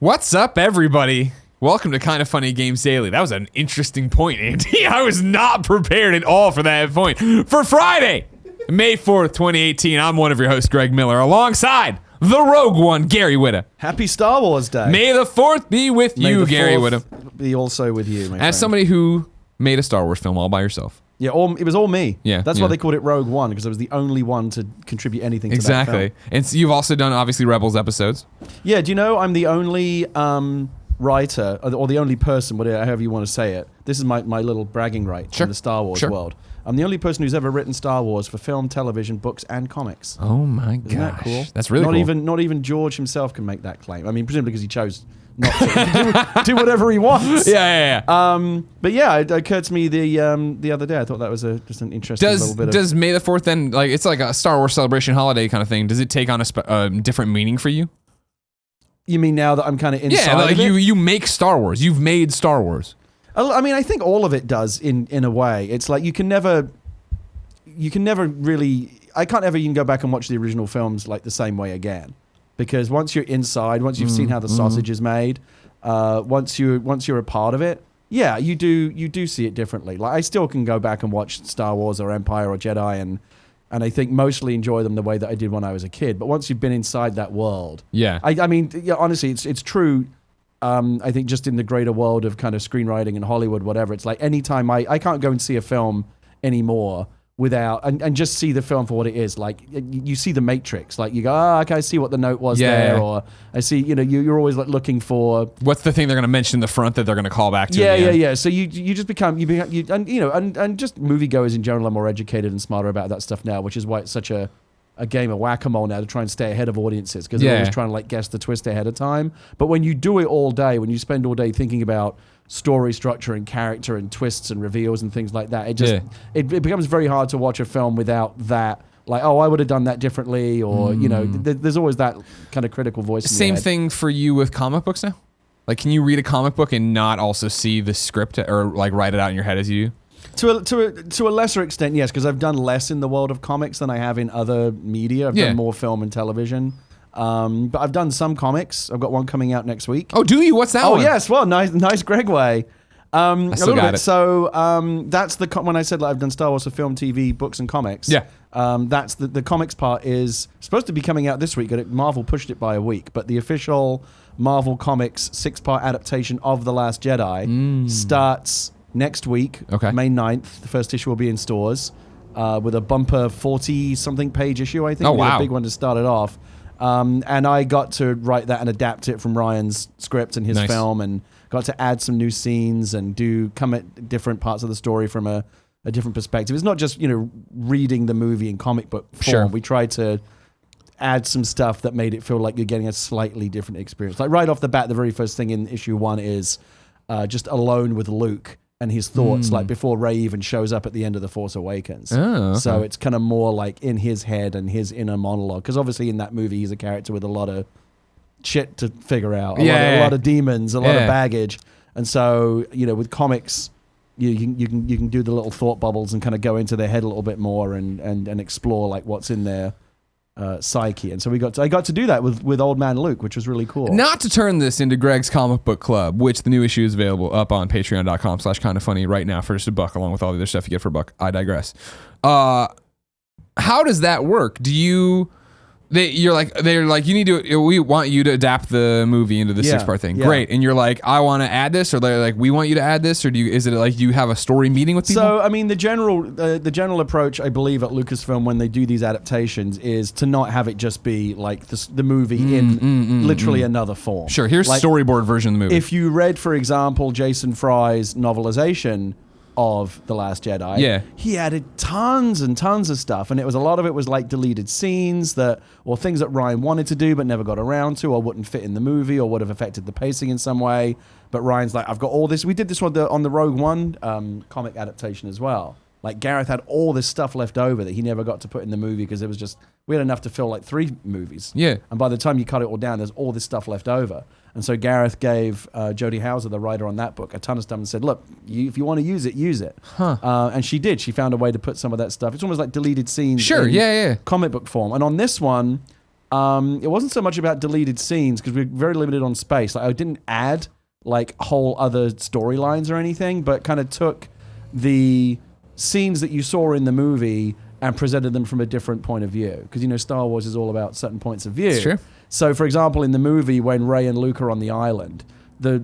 What's up, everybody? Welcome to Kind of Funny Games Daily. That was an interesting point, Andy. I was not prepared at all for that point. For Friday, May 4th, 2018, I'm one of your hosts, Greg Miller, alongside the Rogue One, Gary Whitta. Happy Star Wars Day. May the 4th be with May you, the Gary 4th Whitta. Be also with you, my friend. As somebody who made a Star Wars film all by yourself. Yeah, it was all me. Yeah, That's yeah. why they called it Rogue One, because I was the only one to contribute anything to that Exactly. film. And so you've also done, obviously, Rebels episodes. Yeah, do you know I'm the only writer, or the only person, however you want to say it. This is my little bragging right in the Star Wars world. I'm the only person who's ever written Star Wars for film, television, books, and comics. Oh my gosh. Isn't that cool? That's really cool. Not even George himself can make that claim. I mean, presumably because he chose not to do whatever he wants. Yeah. But yeah, it occurred to me the other day. I thought that was just an interesting little bit of... Does May the 4th then, like, it's like a Star Wars celebration holiday kind of thing. Does it take on a different meaning for you? You mean now that I'm kind of inside Yeah, like of it? you make Star Wars. You've made Star Wars. I mean, I think all of it does in a way. It's like you can never really... I can't ever even go back and watch the original films like the same way again. Because once you're inside, once you've seen how the sausage is made, once you're a part of it, yeah, you do see it differently. Like I still can go back and watch Star Wars or Empire or Jedi and I think mostly enjoy them the way that I did when I was a kid. But once you've been inside that world, yeah, I mean, yeah, honestly, it's true. I think just in the greater world of kind of screenwriting and Hollywood, whatever, it's like anytime I can't go and see a film anymore without and just see the film for what it is. Like you see the Matrix, like you go, oh, okay, I see what the note was there, or I see, you're always like looking for what's the thing they're going to mention in the front that they're going to call back to. Yeah. So you just become and just moviegoers in general are more educated and smarter about that stuff now, which is why it's such a game of whack-a-mole now to try and stay ahead of audiences because they're always trying to like guess the twist ahead of time. But when you do it all day, when you spend all day thinking about story structure and character and twists and reveals and things like that, it becomes very hard to watch a film without that, like, oh, I would have done that differently, or there's always that kind of critical voice in your head. Thing for you with comic books now. Like, can you read a comic book and not also see the script or like write it out in your head as you do? To a lesser extent, yes, because I've done less in the world of comics than I have in other media. I've done more film and television. But I've done some comics. I've got one coming out next week. Oh, do you? What's that one? Oh, yes. Well, nice Greg way. I still got it. So that's when I said I've done Star Wars for film, TV, books, and comics. Yeah. That's the comics part is supposed to be coming out this week. Marvel pushed it by a week, but the official Marvel Comics 6-part adaptation of The Last Jedi starts next week, May 9th. The first issue will be in stores with a bumper 40-something page issue, I think. Oh, wow. A big one to start it off. And I got to write that and adapt it from Ryan's script and his film, and got to add some new scenes and come at different parts of the story from a different perspective. It's not just reading the movie in comic book form. Sure. We tried to add some stuff that made it feel like you're getting a slightly different experience. Like right off the bat, the very first thing in issue 1 is just alone with Luke and his thoughts, like before Rey even shows up at the end of The Force Awakens. Oh, okay. So it's kind of more like in his head and his inner monologue. Because obviously in that movie, he's a character with a lot of shit to figure out, a lot of demons, a lot of baggage. And so, with comics, you can do the little thought bubbles and kind of go into their head a little bit more and explore like what's in their psyche. And so I got to do that with Old Man Luke, which was really cool. Not to turn this into Greg's Comic Book Club, which the new issue is available up on patreon.com/kindoffunny right now for just $1, along with all the other stuff you get for $1. I digress. How does that work? They're like, you need to, we want you to adapt the movie into the 6-part thing. Great. And you're like, I want to add this, or they're like, we want you to add this, or is it like you have a story meeting with people? So, I mean, the general approach, I believe, at Lucasfilm when they do these adaptations is to not have it just be like the movie in literally another form. Sure, here's like, storyboard version of the movie. If you read, for example, Jason Fry's novelization of The Last Jedi, he added tons and tons of stuff, and a lot of it was like deleted scenes or things that Ryan wanted to do but never got around to, or wouldn't fit in the movie, or would have affected the pacing in some way. But Ryan's like, I've got all this. We did this on the Rogue One comic adaptation as well. Like Gareth had all this stuff left over that he never got to put in the movie because it was just, we had enough to fill like 3 movies. Yeah. And by the time you cut it all down, there's all this stuff left over. And so Gareth gave Jodie Houser, the writer on that book, a ton of stuff and said, look, if you want to use it, use it. And she did. She found a way to put some of that stuff. It's almost like deleted scenes in comic book form. And on this one, it wasn't so much about deleted scenes because we're very limited on space. Like I didn't add like whole other storylines or anything, but kind of took the scenes that you saw in the movie and presented them from a different point of view. Because, you know, Star Wars is all about certain points of view. It's true. So, for example, in the movie, when Rey and Luke are on the island, the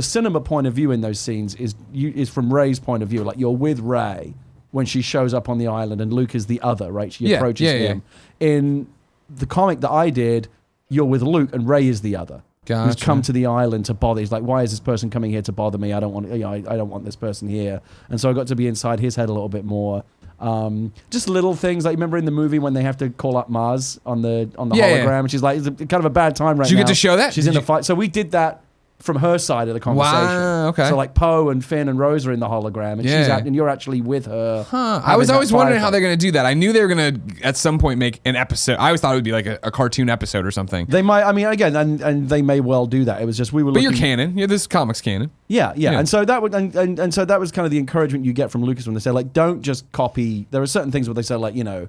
cinema point of view in those scenes is from Rey's point of view. Like, you're with Rey when she shows up on the island, and Luke is the other, right? She approaches him. In the comic that I did, you're with Luke, and Rey is the other. Gotcha. Who's come to the island to bother. He's like, why is this person coming here to bother me? I don't want, I don't want this person here. And so I got to be inside his head a little bit more. Just little things like, remember in the movie when they have to call up Maz on the hologram, and she's like, it's kind of a bad time right now. Did you get to show that? She's in a fight. So we did that from her side of the conversation. Wow, okay. So like Poe and Finn and Rose are in the hologram, and and you're actually with her. Huh. I was always wondering how they're going to do that. I knew they were going to at some point make an episode. I always thought it would be like a cartoon episode or something. They might. I mean, again, and they may well do that. It was just we were. But you're canon. Yeah, this comic's canon. Yeah. And so that would and so that was kind of the encouragement you get from Lucas when they say like, don't just copy. There are certain things where they say like, you know,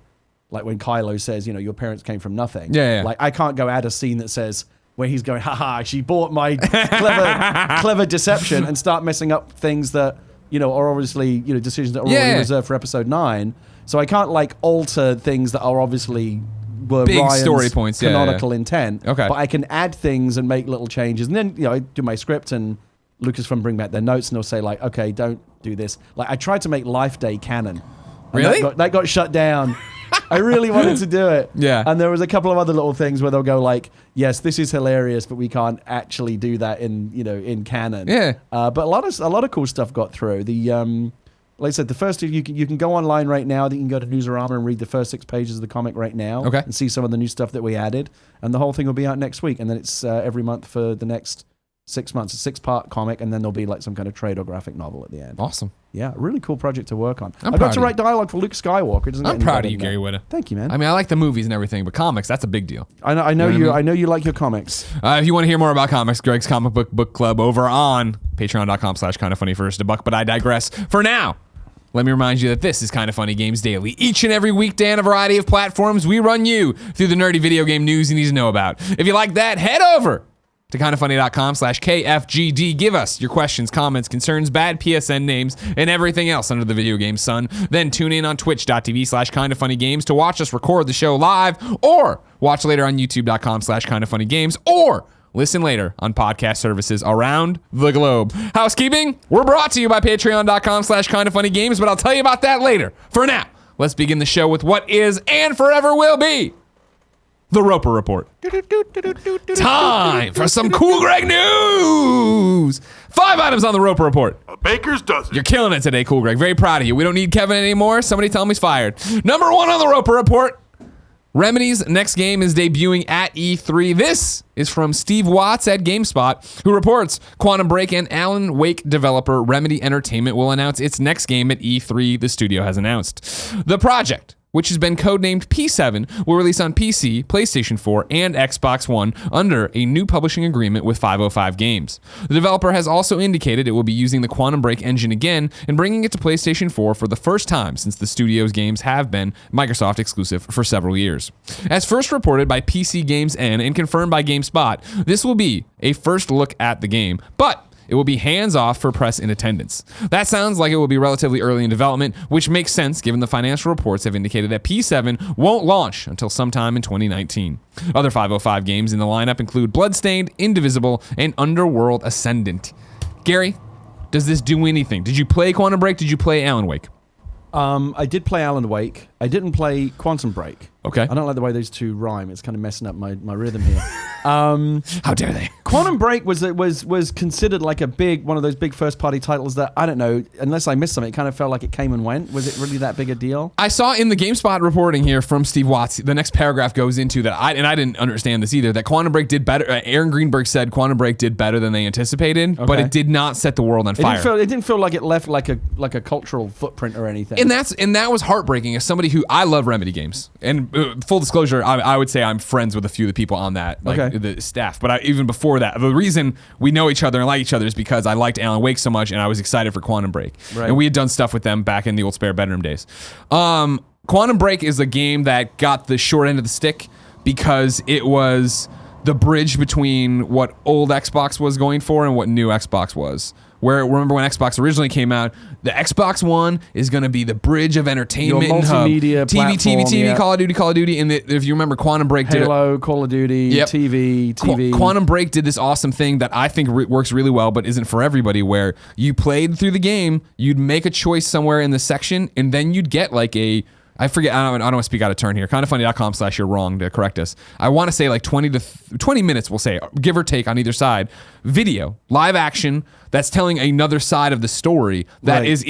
like when Kylo says, you know, your parents came from nothing. Yeah. Like I can't go add a scene that says, where he's going, haha, she bought my clever deception, and start messing up things that, you know, are obviously, you know, decisions that are already reserved for episode 9. So I can't like alter things that are obviously were big Ryan's story points, canonical intent. Okay. But I can add things and make little changes. And then, you know, I do my script and Lucasfilm bring back their notes and they'll say like, okay, don't do this. Like I tried to make Life Day canon. Really? That got shut down. I really wanted to do it. Yeah. And there was a couple of other little things where they'll go like, yes, this is hilarious, but we can't actually do that in canon. Yeah. But a lot of cool stuff got through. Like I said, the first you can go online right now. You can go to Newsarama and read the first 6 pages of the comic right now. Okay. And see some of the new stuff that we added. And the whole thing will be out next week. And then it's every month for the next 6 months. A 6-part comic, and then there'll be like some kind of trade or graphic novel at the end. Awesome. Yeah, really cool project to work on. I'm I proud got to of write dialogue for Luke Skywalker. I'm proud of you, Gary Whitta. Thank you, man. I mean, I like the movies and everything, but comics, that's a big deal. I know you like your comics. If you want to hear more about comics, Greg's Comic Book Club over on patreon.com/kindafunny for just $1, but I digress. For now, let me remind you that this is Kinda Funny Games Daily. Each and every weekday on a variety of platforms, we run you through the nerdy video game news you need to know about. If you like that, head over to kindafunny.com/KFGD. Give us your questions, comments, concerns, bad PSN names, and everything else under the video game sun. Then tune in on twitch.tv/kindafunnygames to watch us record the show live, or watch later on youtube.com/kindafunnygames, or listen later on podcast services around the globe. Housekeeping, we're brought to you by patreon.com/kindafunnygames, but I'll tell you about that later. For now, let's begin the show with what is and forever will be the Roper Report. Time for some cool Greg news. 5 items on the Roper Report. A baker's dozen. You're killing it today, cool Greg. Very proud of you. We don't need Kevin anymore. Somebody tell him he's fired. Number 1 on the Roper Report. Remedy's next game is debuting at E3. This is from Steve Watts at GameSpot, who reports Quantum Break and Alan Wake developer Remedy Entertainment will announce its next game at E3, the studio has announced. The project, which has been codenamed P7, will release on PC, PlayStation 4, and Xbox One under a new publishing agreement with 505 Games. The developer has also indicated it will be using the Quantum Break engine again and bringing it to PlayStation 4 for the first time since the studio's games have been Microsoft exclusive for several years. As first reported by PC Games N and confirmed by GameSpot, this will be a first look at the game, but it will be hands-off for press in attendance. That sounds like it will be relatively early in development, which makes sense given the financial reports have indicated that P7 won't launch until sometime in 2019. Other 505 games in the lineup include Bloodstained, Indivisible, and Underworld Ascendant. Gary, does this do anything? Did you play Quantum Break? Did you play Alan Wake? I did play Alan Wake. I didn't play Quantum Break. Okay. I don't like the way those two rhyme. It's kind of messing up my rhythm here. How dare they? Quantum Break was considered like one of those big first party titles that, I don't know, unless I missed something, it kind of felt like it came and went. Was it really that big a deal? I saw in the GameSpot reporting here from Steve Watts, the next paragraph goes into that, I didn't understand this either, that Quantum Break did better. Aaron Greenberg said Quantum Break did better than they anticipated, but it did not set the world on fire. It didn't feel like it left like a cultural footprint or anything. And that was heartbreaking as somebody who, I love Remedy games. And full disclosure, I would say I'm friends with a few of the people on that, like the staff. But even before that, the reason we know each other and like each other is because I liked Alan Wake so much and I was excited for Quantum Break. Right. And we had done stuff with them back in the old spare bedroom days. Quantum Break is a game that got the short end of the stick because it was the bridge between what old Xbox was going for and what new Xbox was. Where remember when Xbox originally came out, the Xbox One is going to be the bridge of entertainment Your and hub. multimedia TV, platform, yeah. Call of Duty. And if you remember, Quantum Break did Halo, Call of Duty, Yep. TV. Quantum Break did this awesome thing that I think works really well, but isn't for everybody. Where you played through the game, you'd make a choice somewhere in the section, and then you'd get like a. I forget. I don't want to speak out of turn here. Kindafunny.com/you're wrong to correct us. I want to say like 20 minutes, we'll say, give or take on either side. Video, live action, that's telling another side of the story that is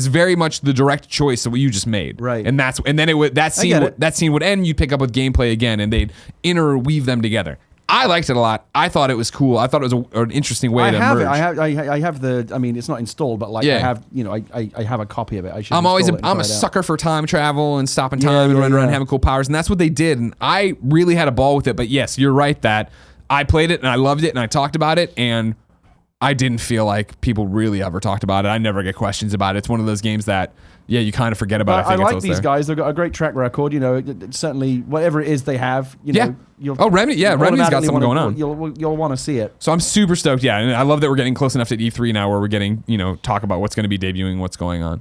very much the direct choice of what you just made. Right. And then that scene would end. You'd pick up with gameplay again, and they'd interweave them together. I liked it a lot. I thought it was cool. I thought it was an interesting way to merge. I have the. I mean, it's not installed, but like I have. I have a copy of it. I should. I'm a sucker for time travel and stopping time and running around and having cool powers, and that's what they did. And I really had a ball with it. But yes, you're right that I played it and I loved it and I talked about it, and I didn't feel like people really ever talked about it. I never get questions about it. It's one of those games that. Yeah, you kind of forget about it. I like these guys. They've got a great track record. Certainly, whatever it is they have, Remedy's got something going on. You'll want to see it. So I'm super stoked. Yeah, and I love that we're getting close enough to E3 now where we're getting, talk about what's going to be debuting, what's going on.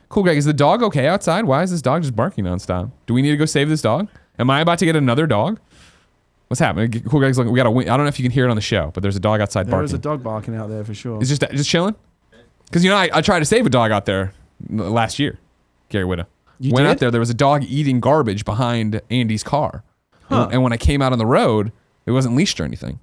Cool, Greg. Is the dog okay outside? Why is this dog just barking nonstop? Do we need to go save this dog? Am I about to get another dog? What's happening? Cool, Greg's looking. We got a. I don't know if you can hear it on the show, but there's a dog outside barking. There is a dog barking out there for sure. It's just chilling. Because I tried to save a dog out there last year. Gary Whitta. Went out there. There was a dog eating garbage behind Andy's car. Huh. And when I came out on the road, it wasn't leashed or anything.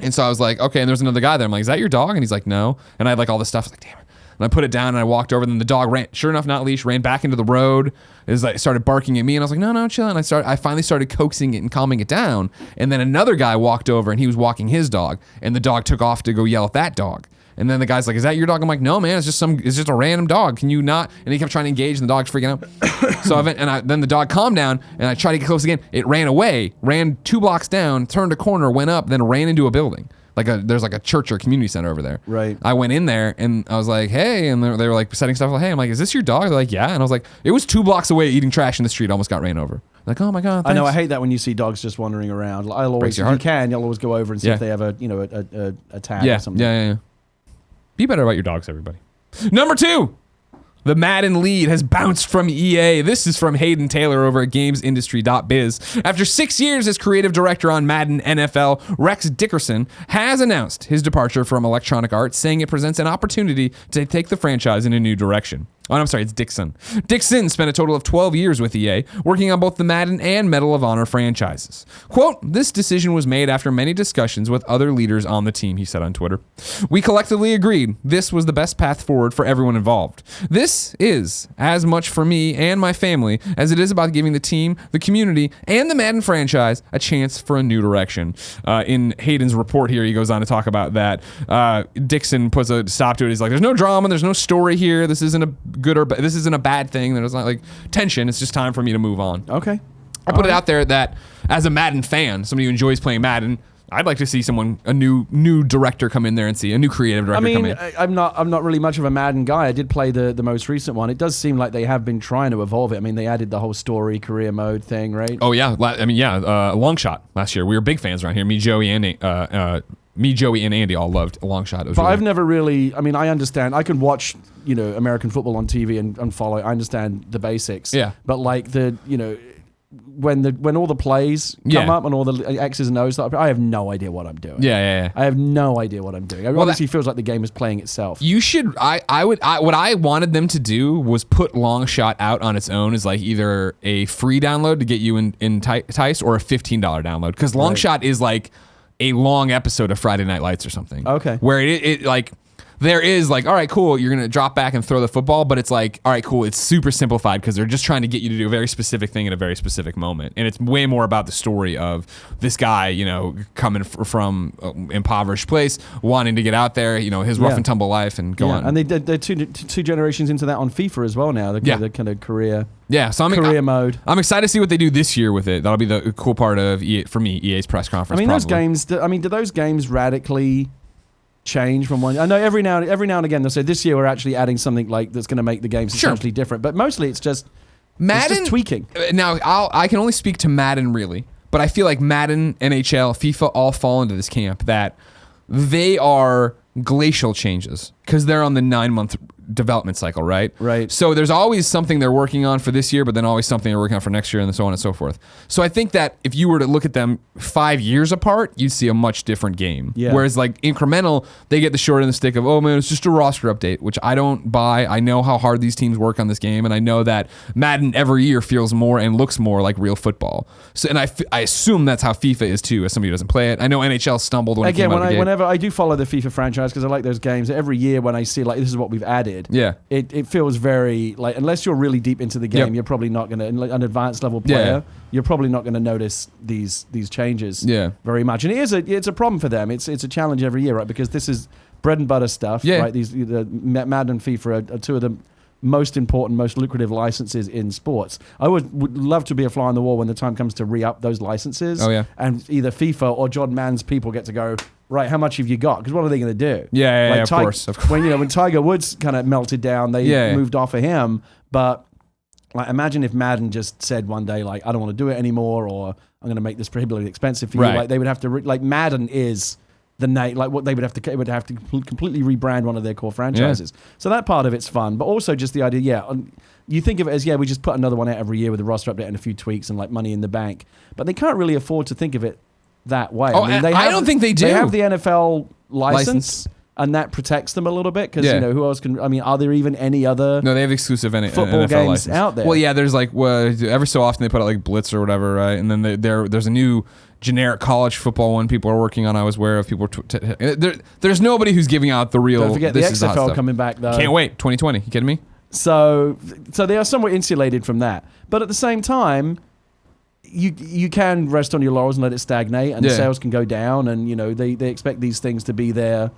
And so I was like, okay. And there's another guy there. I'm like, is that your dog? And he's like, no. And I had like all this stuff. I was like, damn it. And I put it down and I walked over. And then the dog ran, sure enough, not leashed, ran back into the road. It was like, started barking at me. And I was like, no, chill. And I finally started coaxing it and calming it down. And then another guy walked over and he was walking his dog. And the dog took off to go yell at that dog. And then the guy's like, is that your dog? I'm like, no, man, it's just a random dog. Can you not? And he kept trying to engage and the dog's freaking out. So then the dog calmed down and I tried to get close again. It ran away, ran 2 blocks down, turned a corner, went up, then ran into a building. There's like a church or community center over there. Right. I went in there and I was like, hey, and they were like setting stuff like, hey, I'm like, is this your dog? They're like, yeah. And I was like, it was 2 blocks away eating trash in the street, almost got ran over. Like, oh my God, thanks. I know, I hate that when you see dogs just wandering around. I'll always, if you can, you'll always go over and see if they have a tag or something. Yeah. Be better about your dogs, everybody. Number 2. The Madden lead has bounced from EA. This is from Hayden Taylor over at GamesIndustry.biz. After 6 years as creative director on Madden NFL, Rex Dickerson has announced his departure from Electronic Arts, saying it presents an opportunity to take the franchise in a new direction. Oh, I'm sorry, it's Dixon. Dixon spent a total of 12 years with EA, working on both the Madden and Medal of Honor franchises. Quote, this decision was made after many discussions with other leaders on the team, he said on Twitter. We collectively agreed this was the best path forward for everyone involved. This is as much for me and my family as it is about giving the team, the community, and the Madden franchise a chance for a new direction. In Hayden's report here, he goes on to talk about that. Dixon puts a stop to it. He's like, there's no drama, there's no story here. This isn't a good or this isn't a bad thing. There's not like tension. It's just time for me to move on. Okay. I put it out there that as a Madden fan, somebody who enjoys playing Madden, I'd like to see a new director come in there and see a new creative director come in. I'm not really much of a Madden guy. I did play the most recent one. It does seem like they have been trying to evolve it. I mean, they added the whole story career mode thing, right? Oh yeah. Long shot last year. We were big fans around here. Me, Joey, and Andy all loved a long shot. I've never really. I mean, I understand. I can watch American football on TV and follow. I understand the basics. Yeah. But like when all the plays come up and all the X's and O's, I have no idea what I'm doing. Yeah. I have no idea what I'm doing. It honestly feels like the game is playing itself. You should. What I wanted them to do was put long shot out on its own as like either a free download to get you enticed or a $15 download, because long shot is like a long episode of Friday Night Lights or something. Okay. Where it like there is like, all right, cool, you're gonna drop back and throw the football, but it's like, all right, cool, it's super simplified because they're just trying to get you to do a very specific thing at a very specific moment, and it's way more about the story of this guy, coming from impoverished place, wanting to get out there, his rough and tumble life, and go on. And they're two generations into that on FIFA as well now. The kind of career. Yeah, so career mode. I'm excited to see what they do this year with it. That'll be the cool part of EA's press conference. I mean, probably. Do those games radically change from one? I know every now and again they'll say this year we're actually adding something like that's going to make the game substantially different, but mostly it's just Madden, it's just tweaking. Now I can only speak to Madden really, but I feel like Madden, NHL, FIFA all fall into this camp that they are glacial changes because they're on the 9-month development cycle, right? Right. So there's always something they're working on for this year, but then always something they're working on for next year, and so on and so forth. So I think that if you were to look at them 5 years apart, you'd see a much different game. Yeah. Whereas like incremental, they get the short end of the stick of, oh man, it's just a roster update, which I don't buy. I know how hard these teams work on this game, and I know that Madden every year feels more and looks more like real football. So, and I assume that's how FIFA is too, as somebody who doesn't play it. I know NHL stumbled when it came out of the game. Whenever I do follow the FIFA franchise because I like those games, every year when I see like this is what we've added, it feels very like, unless you're really deep into the game, you're probably not going to, an advanced level player, you're probably not going to notice these changes very much. And it's a problem for them. It's a challenge every year, right? Because this is bread and butter stuff, right? The Madden and FIFA are two of the most important, most lucrative licenses in sports. I would love to be a fly on the wall when the time comes to re-up those licenses. Oh, yeah. And either FIFA or John Mann's people get to go, right, how much have you got? Because what are they going to do? Yeah, of course. When Tiger Woods kind of melted down, they moved off of him. But like, imagine if Madden just said one day, like, I don't want to do it anymore, or I'm going to make this prohibitively expensive for you. Like, they would have to, like, Madden is the name, like what they would have to completely rebrand one of their core franchises. So that part of it's fun, but also just the idea, you think of it as, we just put another one out every year with a roster update and a few tweaks and like money in the bank. But they can't really afford to think of it that way. Oh, I don't think they do. They have the NFL license. And that protects them a little bit because, who else can... I mean, are there even any other... No, they have exclusive football NFL games license out there. Well, there's like... every so often they put out like Blitz or whatever, right? And then there's a new generic college football one people are working on. I was aware of people... there's nobody who's giving out the real... Don't forget the XFL coming back, though. Can't wait. 2020. You kidding me? So they are somewhat insulated from that. But at the same time... You can rest on your laurels and let it stagnate, and sales can go down, and they expect these things to be there.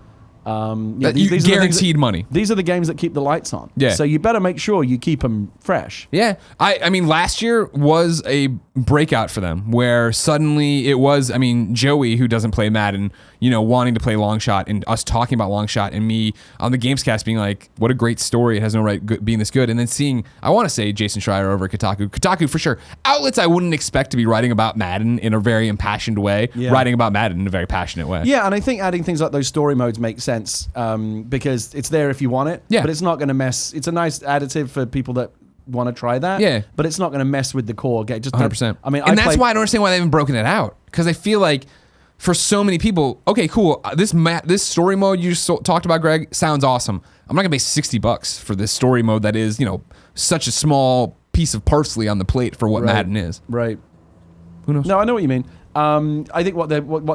These guaranteed money. These are the games that keep the lights on. Yeah. So you better make sure you keep them fresh. Yeah. I mean, last year was a breakout for them where suddenly it was, Joey, who doesn't play Madden, wanting to play long shot and us talking about long shot and me on the Gamescast being like, what a great story. It has no right being this good. And then seeing, I want to say Jason Schreier over at Kotaku for sure. Outlets I wouldn't expect to be writing about Madden in a very impassioned way, writing about Madden in a very passionate way. Yeah. And I think adding things like those story modes make sense. Because it's there if you want it, but it's not going to mess. It's a nice additive for people that want to try that, but it's not going to mess with the core game. Just 100%. That's why I don't understand why they haven't broken it out, because I feel like for so many people, okay, cool, this story mode you just talked about, Greg, sounds awesome. I'm not going to pay $60 for this story mode that is, such a small piece of parsley on the plate for what Madden is. Right. Who knows? No, I know what you mean. I think what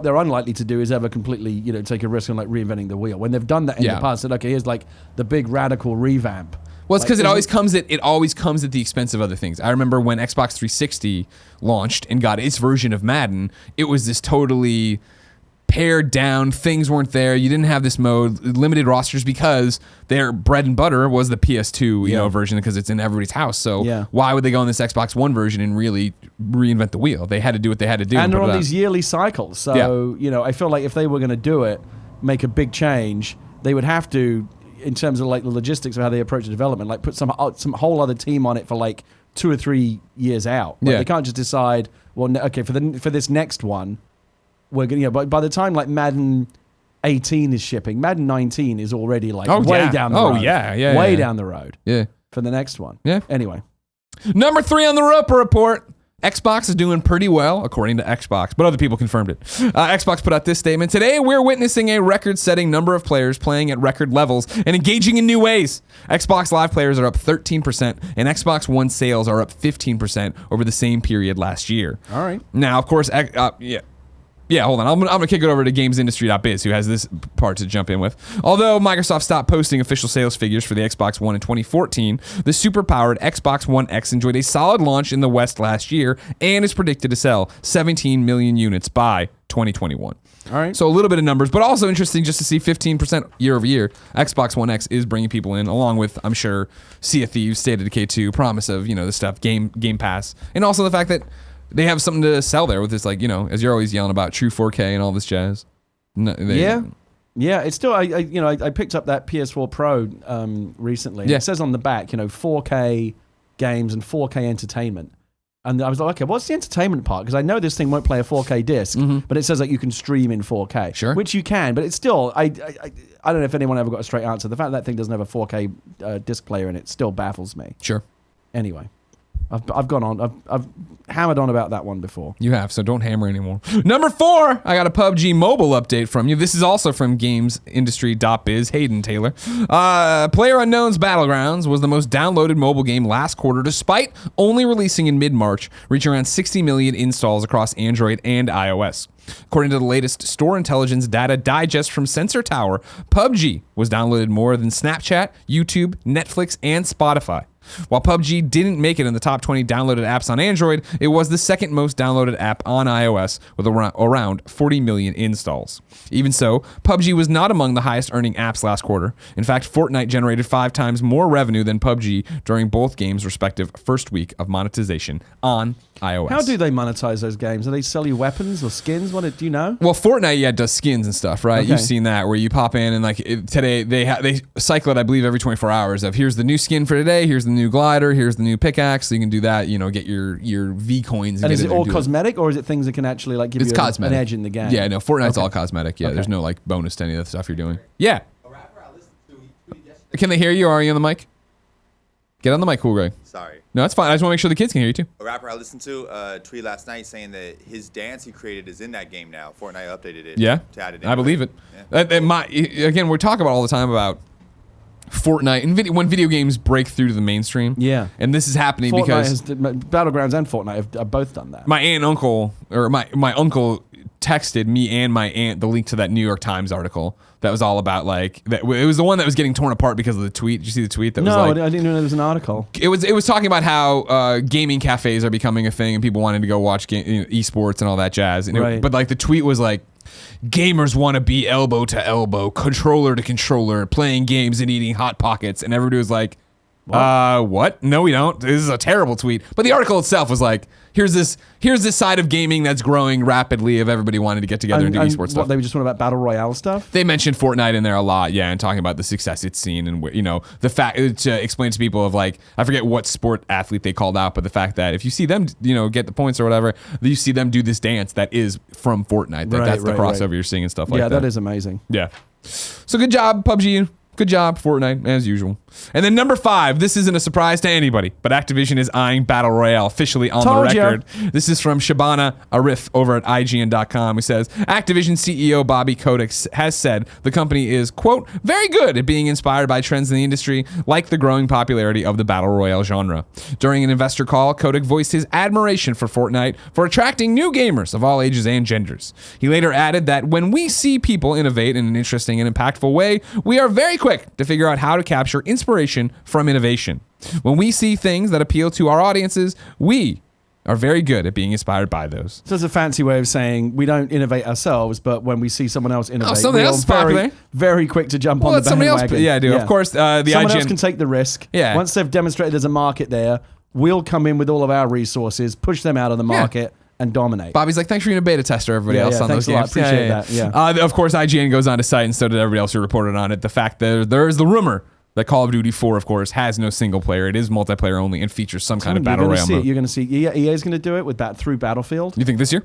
they're unlikely to do is ever completely, take a risk on like reinventing the wheel. When they've done that in the past, said, okay, here's like the big radical revamp. Well, it's because it always comes at the expense of other things. I remember when Xbox 360 launched and got its version of Madden, it was this totally pared down, things weren't there. You didn't have this mode, limited rosters, because their bread and butter was the PS2 version, because it's in everybody's house. So why would they go on this Xbox One version and really reinvent the wheel? They had to do what they had to do. And they're on these yearly cycles. So, I feel like if they were going to do it, make a big change, they would have to, in terms of like the logistics of how they approach the development, like put some whole other team on it for like 2 or 3 years out. Like they can't just decide, well, okay, for this next one, we're going, but by the time like Madden 18 is shipping, Madden 19 is already like way down the road. Way down the road. Yeah. For the next one. Yeah. Anyway. Number 3 on the Roper Report. Xbox is doing pretty well, according to Xbox, but other people confirmed it. Xbox put out this statement. Today, we're witnessing a record-setting number of players playing at record levels and engaging in new ways. Xbox Live players are up 13%, and Xbox One sales are up 15% over the same period last year. All right. Now, of course, Yeah, hold on. I'm going to kick it over to GamesIndustry.biz, who has this part to jump in with. Although Microsoft stopped posting official sales figures for the Xbox One in 2014, the super-powered Xbox One X enjoyed a solid launch in the West last year and is predicted to sell 17 million units by 2021. All right. So a little bit of numbers, but also interesting just to see 15% year over year. Xbox One X is bringing people in, along with, I'm sure, Sea of Thieves, State of Decay 2, promise of, the stuff, Game Pass, and also the fact that they have something to sell there with this, like, as you're always yelling about true 4K and all this jazz. Yeah. It's still, I picked up that PS4 Pro recently. Yeah. It says on the back, 4K games and 4K entertainment. And I was like, okay, what's the entertainment part? Because I know this thing won't play a 4K disc, but it says that you can stream in 4K. Sure. Which you can, but it's still, I don't know if anyone ever got a straight answer. The fact that thing doesn't have a 4K disc player in it still baffles me. Sure. Anyway, I've gone on. I've hammered on about that one before. You have, so don't hammer anymore. Number 4, I got a PUBG mobile update from you. This is also from GamesIndustry.biz, Hayden Taylor. PlayerUnknown's Battlegrounds was the most downloaded mobile game last quarter, despite only releasing in mid-March, reaching around 60 million installs across Android and iOS. According to the latest store intelligence data digest from Sensor Tower, PUBG was downloaded more than Snapchat, YouTube, Netflix, and Spotify. While PUBG didn't make it in the top 20 downloaded apps on Android, it was the second most downloaded app on iOS with around 40 million installs. Even so, PUBG was not among the highest earning apps last quarter. In fact, Fortnite generated 5 times more revenue than PUBG during both games' respective first week of monetization on iOS. How do they monetize those games? Do they sell you weapons or skins? Do you know? Well, Fortnite, does skins and stuff, right? Okay. You've seen that where you pop in and today they cycle it, I believe, every 24 hours of here's the new skin for today, here's the new glider, here's the new pickaxe. So you can do that, get your V coins. And is it all cosmetic or is it things that can actually give you an edge in the game? Yeah, no, Fortnite's all cosmetic. Yeah, there's no bonus to any of the stuff you're doing. Yeah. Can they hear you? Or are you on the mic? Get on the mic, cool, Greg. Sorry. No, that's fine. I just want to make sure the kids can hear you too. A rapper I listened to tweet last night saying that his dance he created is in that game now. Fortnite updated it. Yeah, to add it in. I believe it. Yeah. Again, we're talking about all the time about Fortnite and when video games break through to the mainstream. Yeah. And this is happening because Battlegrounds and Fortnite have both done that. My aunt and uncle, or my uncle texted me and my aunt the link to that New York Times article that was all about that. It was the one that was getting torn apart because of the tweet. Did you see the tweet? That was I didn't know there was an article. It was talking about how gaming cafes are becoming a thing and people wanting to go watch esports and all that jazz. And but the tweet was like, gamers want to be elbow to elbow, controller to controller, playing games and eating Hot Pockets, and everybody was like, what? No, we don't. This is a terrible tweet. But the article itself was like, here's this side of gaming that's growing rapidly of everybody wanting to get together and do esports stuff. They were just talking about Battle Royale stuff? They mentioned Fortnite in there a lot, and talking about the success it's seen and, the fact to explain to people of I forget what sport athlete they called out, but the fact that if you see them, get the points or whatever, you see them do this dance that is from Fortnite. That's the crossover you're seeing and stuff like that. Yeah, that is amazing. Yeah. So good job, PUBG. Good job, Fortnite, as usual. And then number 5, this isn't a surprise to anybody, but Activision is eyeing Battle Royale officially on the record. This is from Shabana Arif over at IGN.com, who says, Activision CEO Bobby Kotick has said the company is, quote, very good at being inspired by trends in the industry, like the growing popularity of the Battle Royale genre. During an investor call, Kotick voiced his admiration for Fortnite for attracting new gamers of all ages and genders. He later added that when we see people innovate in an interesting and impactful way, we are very quick to figure out how to capture inspiration from innovation. When we see things that appeal to our audiences, we are very good at being inspired by those. So it's a fancy way of saying we don't innovate ourselves, but when we see someone else innovate, something else is popular, very quick to jump on the bandwagon. Yeah, dude. Yeah. Of course, someone else can take the risk. Yeah. Once they've demonstrated there's a market there, we'll come in with all of our resources, push them out of the market. And dominate. Bobby's like, thanks for being a beta tester, everybody else on those games. Appreciate that. Yeah. Of course, IGN goes on to cite, and so did everybody else who reported on it, the fact that there is the rumor that Call of Duty 4, of course, has no single player. It is multiplayer only and features some kind of battle royale mode. You're going to see. EA's going to do it through Battlefield. You think this year?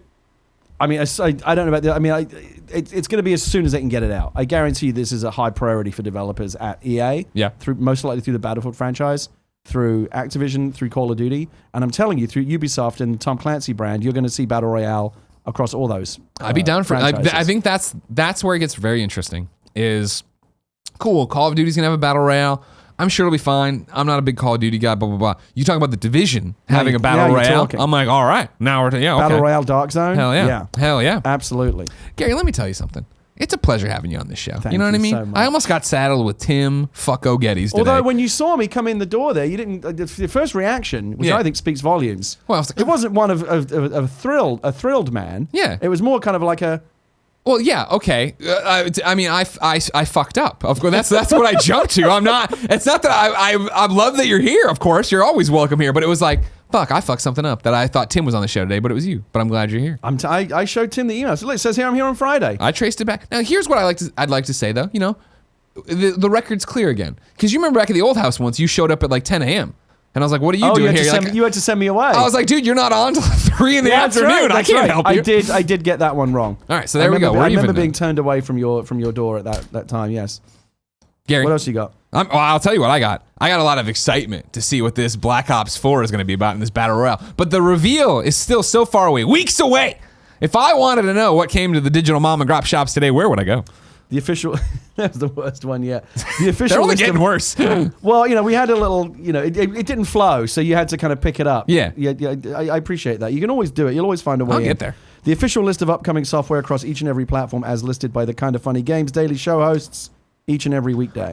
I mean, I don't know about that. I mean, it's going to be as soon as they can get it out. I guarantee you this is a high priority for developers at EA. Yeah. Most likely through the Battlefield franchise, through Activision, through Call of Duty. And I'm telling you, through Ubisoft and the Tom Clancy brand, you're going to see Battle Royale across all those I'd be down for it. I think that's where it gets very interesting. Is cool. Call of Duty's going to have a Battle Royale. I'm sure it'll be fine. I'm not a big Call of Duty guy, blah, blah, blah. You talk about the Division having a Battle Royale. I'm like, all right. Now we're, okay. Battle Royale Dark Zone? Hell yeah. Hell yeah. Absolutely. Gary, let me tell you something. It's a pleasure having you on this show. Thank you know what I mean? So much. I almost got saddled with Tim Fucko Geddes today. Although when you saw me come in the door there, you didn't. The first reaction, which I think speaks volumes. Well, it wasn't one of a thrilled man. Yeah. It was more kind of like a. Well, yeah, okay. I mean, I fucked up. Of course, that's what I jumped to. I'm not. It's not that I love that you're here. Of course, you're always welcome here. But it was like, fuck, I fucked something up. That I thought Tim was on the show today, but it was you. But I'm glad you're here. I showed Tim the email. So it says here I'm here on Friday. I traced it back. Now here's what I'd like to say though. The record's clear again, because you remember back at the old house once you showed up at like 10 a.m. And I was like, what are you doing here? You had to send me away. I was like, dude, you're not on till 3 in the afternoon. Right, I can't help you. I did get that one wrong. All right, so there we go. I remember being turned away from your door at that time, yes. Gary. What else you got? I'll tell you what I got. I got a lot of excitement to see what this Black Ops 4 is going to be about in this Battle Royale. But the reveal is still so far away, weeks away. If I wanted to know what came to the digital mom and grop shops today, where would I go? The official, that was the worst one yet. The official They're only list getting worse. Well, we had a little, it didn't flow, so you had to kind of pick it up. Yeah. I appreciate that. You can always do it. You'll always find a way. I'll get there. The official list of upcoming software across each and every platform as listed by the Kind of Funny Games daily show hosts each and every weekday.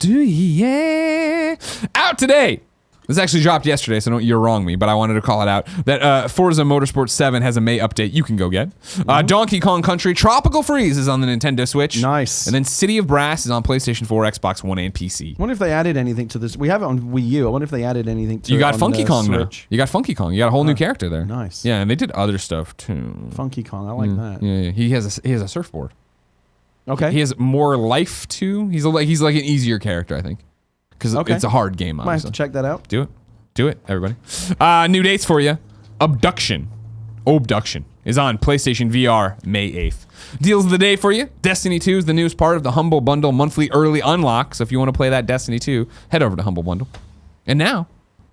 Yeah. Out today. This actually dropped yesterday, so don't you're wrong me, but I wanted to call it out. That Forza Motorsport 7 has a May update you can go get. Donkey Kong Country Tropical Freeze is on the Nintendo Switch. Nice. And then City of Brass is on PlayStation 4, Xbox One, and PC. I wonder if they added anything to this. We have it on Wii U. I wonder if they added anything to it. You got Funky Kong now. Switch. You got Funky Kong. You got a whole new character there. Nice. Yeah, and they did other stuff too. Funky Kong. I like that. Yeah. He has a surfboard. Okay. He has more life too. He's like an easier character, I think, because it's a hard game. Might have Obviously. to check that out. Do it, everybody. New dates for you. Obduction is on PlayStation VR May 8th. Deals of the day for you. Destiny 2 is the newest part of the Humble Bundle monthly early unlock. So if you want to play that Destiny 2, head over to Humble Bundle. And now,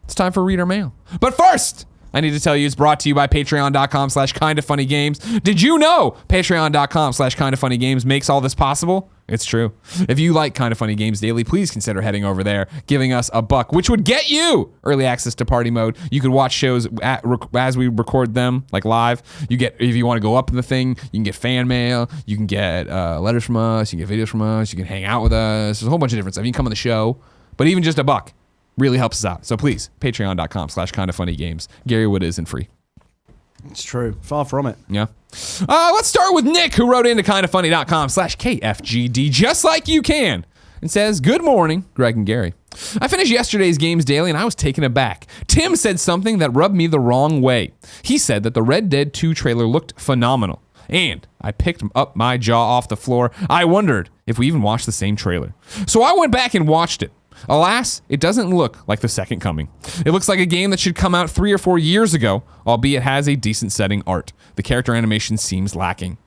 it's time for Reader Mail. But first, I need to tell you it's brought to you by patreon.com/kindoffunnygames. Did you know patreon.com/kindoffunnygames makes all this possible? It's true. If you like Kind of Funny Games Daily, please consider heading over there, giving us $1, which would get you early access to Party Mode. You could watch shows as we record them, like live. You get, if you want to go up in the thing, you can get fan mail. You can get letters from us. You can get videos from us. You can hang out with us. There's a whole bunch of different stuff. You can come on the show, but even just $1 really helps us out. So please, patreon.com/kindoffunnygames. Gary Whitta isn't free. It's true. Far from it. Yeah. Let's start with Nick, who wrote into kindoffunny.com/KFGD, just like you can, and says, good morning, Greg and Gary. I finished yesterday's Games Daily, and I was taken aback. Tim said something that rubbed me the wrong way. He said that the Red Dead 2 trailer looked phenomenal, and I picked up my jaw off the floor. I wondered if we even watched the same trailer. So I went back and watched it. Alas, it doesn't look like The Second Coming. It looks like a game that should come out 3 or 4 years ago, albeit has a decent setting art. The character animation seems lacking.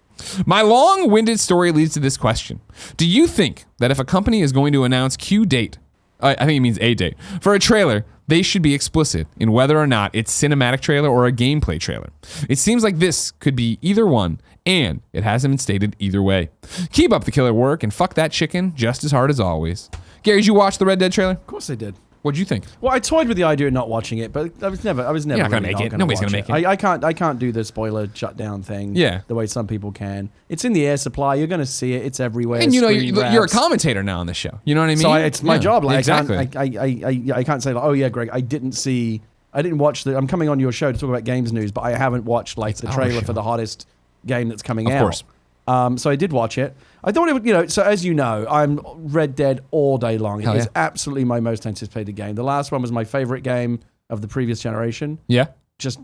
My long-winded story leads to this question. Do you think that if a company is going to announce Q date, I think it means a date, for a trailer, they should be explicit in whether or not it's cinematic trailer or a gameplay trailer? It seems like this could be either one, and it hasn't been stated either way. Keep up the killer work, and fuck that chicken just as hard as always. Gary, did you watch the Red Dead trailer? Of course I did. What'd you think? Well, I toyed with the idea of not watching it, but I was never. You're not gonna make it. Nobody's gonna make it. I can't do the spoiler shutdown thing. Yeah. The way some people can. It's in the air supply. You're gonna see it. It's everywhere. And you're a commentator now on this show. You know what I mean? So it's my job. Like, exactly. I can't say like, oh yeah, Greg, I didn't watch I'm coming on your show to talk about games news, but I haven't watched like the trailer for the hottest game that's coming out. Of course. So I did watch it. I thought it would, so as you know, I'm Red Dead all day long. It is absolutely my most anticipated game. The last one was my favorite game of the previous generation. Yeah. Just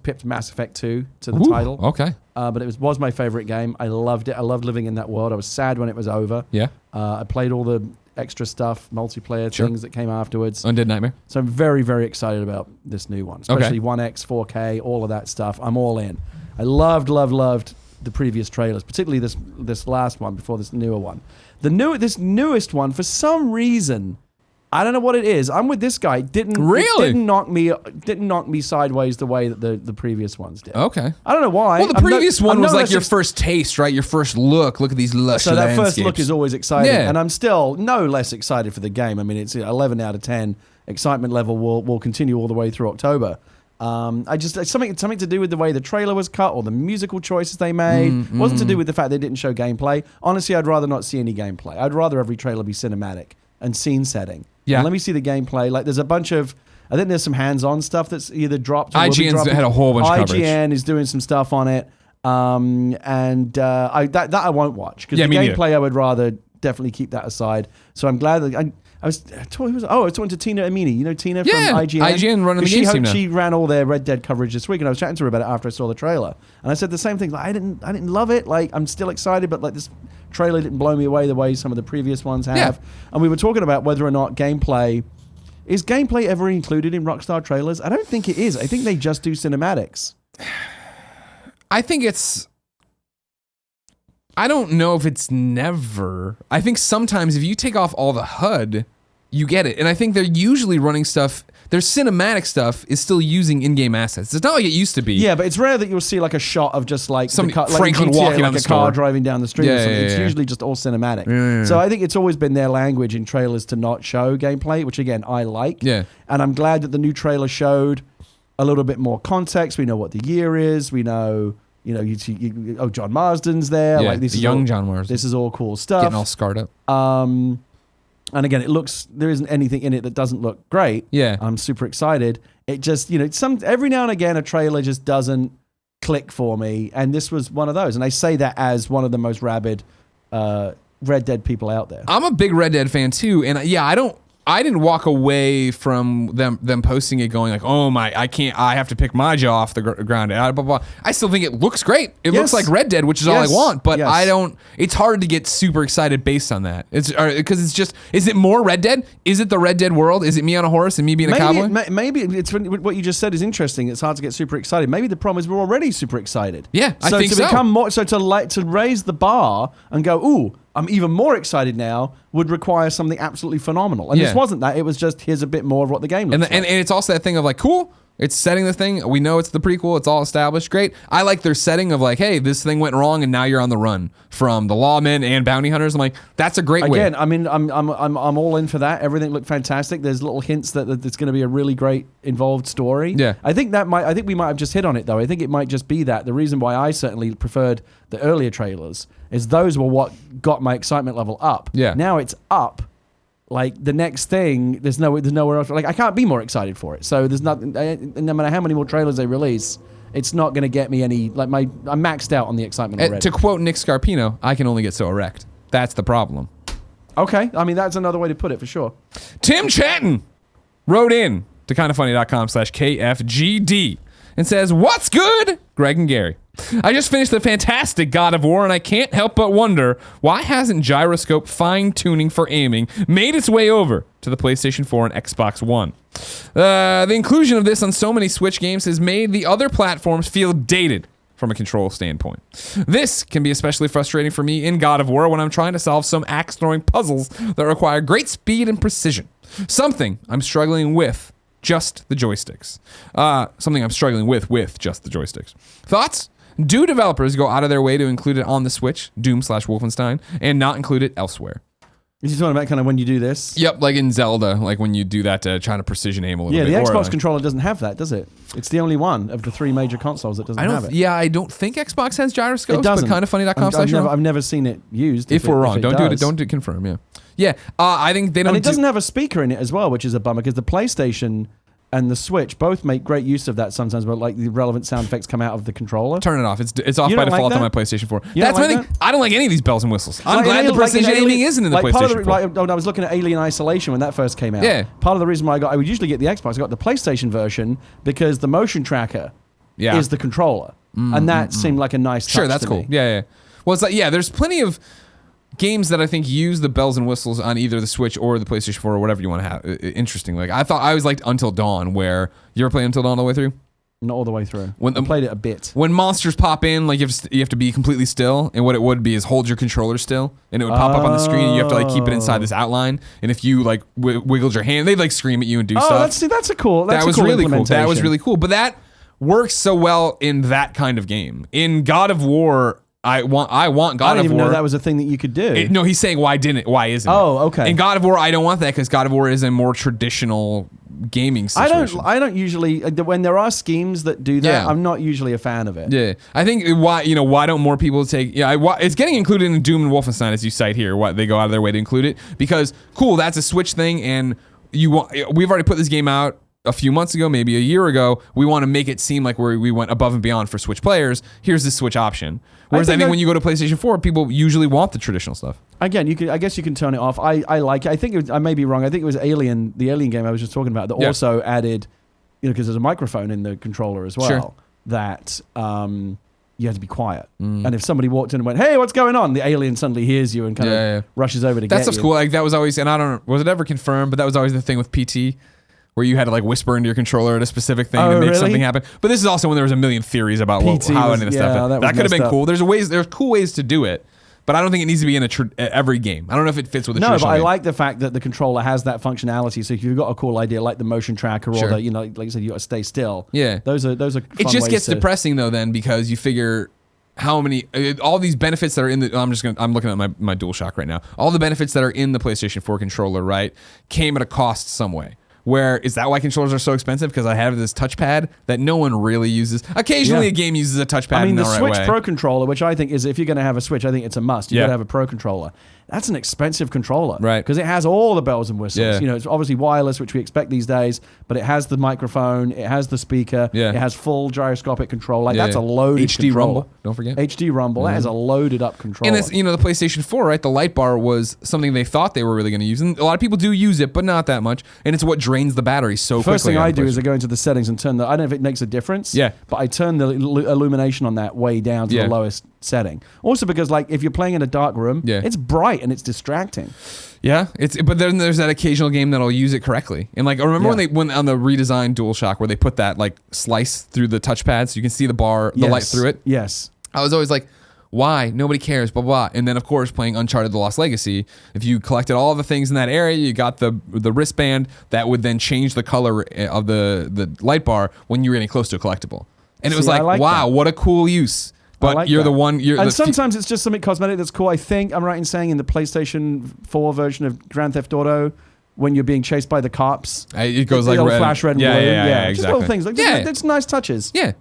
pipped Mass Effect 2 to the title. Okay. But it was my favorite game. I loved it. I loved living in that world. I was sad when it was over. Yeah. I played all the extra stuff, multiplayer things that came afterwards. Undead Nightmare. So I'm very, very excited about this new one, especially 1X, 4K, all of that stuff. I'm all in. I loved the previous trailers, particularly this last one before this newer one. This newest one, for some reason, I don't know what it is. I'm with this guy. It didn't knock me sideways the way that the previous ones did. Okay. I don't know why. Well, the previous one was like your first taste, right? Your first look. Look at these lush So that landscapes. first look is always exciting, Yeah. and I'm still no less excited for the game. I mean, it's 11 out of 10. Excitement level will continue all the way through October. It's something to do with the way the trailer was cut or the musical choices they made. It wasn't to do with the fact they didn't show gameplay. Honestly, I'd rather not see any gameplay. I'd rather every trailer be cinematic and scene setting. Yeah. And let me see the gameplay. Like, there's a bunch of, I think there's some hands-on stuff that's either dropped or IGN's had a whole bunch of coverage. IGN is doing some stuff on it. That I won't watch because the gameplay I would rather definitely keep that aside. So I'm glad that I was talking to Tina Amini. You know Tina from IGN? IGN running the games team now. She ran all their Red Dead coverage this week, and I was chatting to her about it after I saw the trailer. And I said the same thing. Like, I didn't love it. Like, I'm still excited, but like this trailer didn't blow me away the way some of the previous ones have. And we were talking about whether or not gameplay... Is gameplay ever included in Rockstar trailers? I don't think it is. I think they just do cinematics. I think it's... I don't know if it's never. I think sometimes if you take off all the HUD, you get it. And I think they're usually running stuff... Their cinematic stuff is still using in-game assets. It's not like it used to be. Yeah, but it's rare that you'll see like a shot of just like Franklin walking down the store, car driving down the street or something. It's usually just all cinematic. So I think it's always been their language in trailers to not show gameplay, which again I like. Yeah. And I'm glad that the new trailer showed a little bit more context. We know what the year is. We know, John Marsden's there. Yeah, like this is young all, John Marsden. This is all cool stuff. Getting all scarred up. And again, there isn't anything in it that doesn't look great. Yeah. I'm super excited. It just, every now and again, a trailer just doesn't click for me. And this was one of those. And I say that as one of the most rabid Red Dead people out there. I'm a big Red Dead fan too. And I didn't walk away from them posting it going like, oh my, I have to pick my jaw off the ground. Blah, blah, blah. I still think it looks great. It looks like Red Dead, which is all I want, but it's hard to get super excited based on that. It's because it's just, is it more Red Dead? Is it the Red Dead world? Is it me on a horse and me being a cowboy? Maybe it's what you just said is interesting. It's hard to get super excited. Maybe the problem is we're already super excited. Yeah, I think so. To raise the bar and go, ooh, I'm even more excited now, would require something absolutely phenomenal. And this wasn't that. It was just, here's a bit more of what the game looks like. And it's also that thing of like, cool, it's setting the thing. We know it's the prequel. It's all established. Great. I like their setting of like, hey, this thing went wrong and now you're on the run from the lawmen and bounty hunters. I'm like, that's a great way. Again, I mean, I'm all in for that. Everything looked fantastic. There's little hints that it's going to be a really great involved story. Yeah. I think we might have just hit on it though. I think it might just be that. The reason why I certainly preferred the earlier trailers is those were what got my excitement level up. Yeah. Now it's up. Like the next thing, there's nowhere else. Like I can't be more excited for it. So there's nothing. No matter how many more trailers they release, it's not going to get me any. Like I'm maxed out on the excitement already. To quote Nick Scarpino, I can only get so erect. That's the problem. Okay, I mean that's another way to put it for sure. Tim Chaten wrote in to kindafunny.com/KFGD and says, "What's good, Greg and Gary? I just finished the fantastic God of War, and I can't help but wonder, why hasn't gyroscope fine-tuning for aiming made its way over to the PlayStation 4 and Xbox One? The inclusion of this on so many Switch games has made the other platforms feel dated from a control standpoint. This can be especially frustrating for me in God of War when I'm trying to solve some axe-throwing puzzles that require great speed and precision. Something I'm struggling with just the joysticks. Thoughts? Do developers go out of their way to include it on the Switch, Doom/Wolfenstein, and not include it elsewhere? Is you talking about kind of when you do this? Yep, like in Zelda, like when you do that to try to precision aim a little bit. Yeah, the Xbox controller doesn't have that, does it? It's the only one of the three major consoles that doesn't have it. Yeah, I don't think Xbox has gyroscopes. It doesn't. But kindafunny.com/. I've never seen it used. If we're wrong, don't confirm. Yeah, yeah. I think they don't. And it doesn't have a speaker in it as well, which is a bummer because the PlayStation and the Switch both make great use of that sometimes, but like the relevant sound effects come out of the controller. Turn it off. It's off by default on my PlayStation 4. That's my thing. I don't like any of these bells and whistles. I'm glad the precision aiming isn't in the PlayStation 4. When I was looking at Alien Isolation when that first came out. Yeah. Part of the reason why I would usually get the Xbox, I got the PlayStation version because the motion tracker is the controller. And that seemed like a nice touch. Sure, that's cool. Yeah. Well, it's like, there's plenty of games that I think use the bells and whistles on either the Switch or the PlayStation 4 or whatever you want to have. Interesting. Like I always liked Until Dawn, where you ever play Until Dawn all the way through? Not all the way through. I played it a bit. When monsters pop in, like you have to be completely still, and what it would be is hold your controller still, and it would pop up on the screen, and you have to like keep it inside this outline. And if you like wiggled your hand, they'd like scream at you and do stuff. That's a cool. That was really cool. That was really cool. But that works so well in that kind of game. In God of War, I want God of War. I didn't even know that was a thing that you could do. No, he's saying why isn't it? Oh, okay. In God of War, I don't want that because God of War is a more traditional gaming situation. I don't usually, when there are schemes that do that, I'm not usually a fan of it. Yeah. I think why don't more people take, it's getting included in Doom and Wolfenstein as you cite here, why they go out of their way to include it because cool, that's a Switch thing and we've already put this game out a few months ago, maybe a year ago. We want to make it seem like we went above and beyond for Switch players. Here's the Switch option. Whereas I think when you go to PlayStation 4, people usually want the traditional stuff. Again, I guess you can turn it off. I like it. I think I may be wrong. I think it was Alien, the Alien game I was just talking about, that also added, because there's a microphone in the controller as well. Sure. That you had to be quiet. And if somebody walked in and went, "Hey, what's going on?" the alien suddenly hears you and kind of rushes over to that get stuff's you. cool. Like that was always, and I don't know, was it ever confirmed? But that was always the thing with PT, where you had to like whisper into your controller at a specific thing to make something happen. But this is also when there was a million theories about how any of this stuff. That could have been cool. There's cool ways to do it. But I don't think it needs to be in every game. I don't know if it fits with a traditional game. I like the fact that the controller has that functionality. So if you've got a cool idea like the motion tracker or the, like you said, you got to stay still. Yeah. Those are fun It just gets ways depressing though then, because you figure how many all these benefits that are in the I'm looking at my DualShock right now. All the benefits that are in the PlayStation 4 controller, right, came at a cost some way. Where is that why controllers are so expensive? Because I have this touchpad that no one really uses. Occasionally a game uses a touchpad. I mean, the Switch right way. Pro controller, which I think is, if you're going to have a Switch, I think it's a must. You've got to have a Pro controller. That's an expensive controller. Right. Because it has all the bells and whistles. Yeah. You know, it's obviously wireless, which we expect these days, but it has the microphone, it has the speaker, it has full gyroscopic control. Like, that's a loaded HD controller. rumble, don't forget. HD rumble. That is a loaded up controller. And it's, the PlayStation 4, right? The light bar was something they thought they were really going to use. And a lot of people do use it, but not that much. And it's what drains the battery so quickly. First thing I do is I go into the settings and turn I don't know if it makes a difference. Yeah. But I turn the illumination on that way down to the lowest setting. Also because, like, if you're playing in a dark room, it's bright and it's distracting. Yeah, but then there's that occasional game that'll use it correctly. And like, I remember when on the redesigned DualShock where they put that like slice through the touchpad so you can see the bar, the light through it. Yes. I was always like, why? Nobody cares, blah, blah, blah. And then, of course, playing Uncharted The Lost Legacy, if you collected all the things in that area, you got the wristband that would then change the color of the light bar when you were getting close to a collectible. And it was like wow, what a cool use. But you're the one. And sometimes it's just something cosmetic that's cool. I think I'm right in saying in the PlayStation 4 version of Grand Theft Auto, when you're being chased by the cops, it goes the like old red. Flash red and blue. blue. Yeah, just exactly. little things. Like, it's nice touches. Yeah.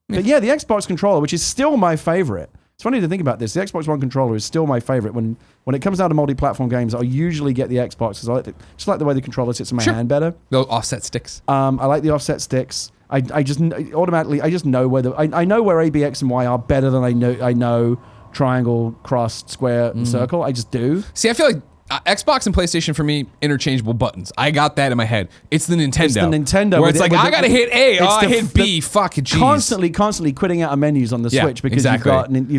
But the Xbox controller, which is still my favorite. It's funny to think about this. The Xbox One controller is still my favorite. When it comes down to multi-platform games, I usually get the Xbox because I just like the way the controller sits in my hand better. Those offset sticks. I like the offset sticks. I just automatically know where I know where A, B, X, and Y are better than I know triangle, cross, square, and circle. I just do. See, I feel like Xbox and PlayStation for me, interchangeable buttons. I got that in my head. It's the Nintendo. It's the Nintendo. Where it's like, I got to hit A. I hit B. Fuck, jeez. Constantly quitting out of menus on the Switch because you've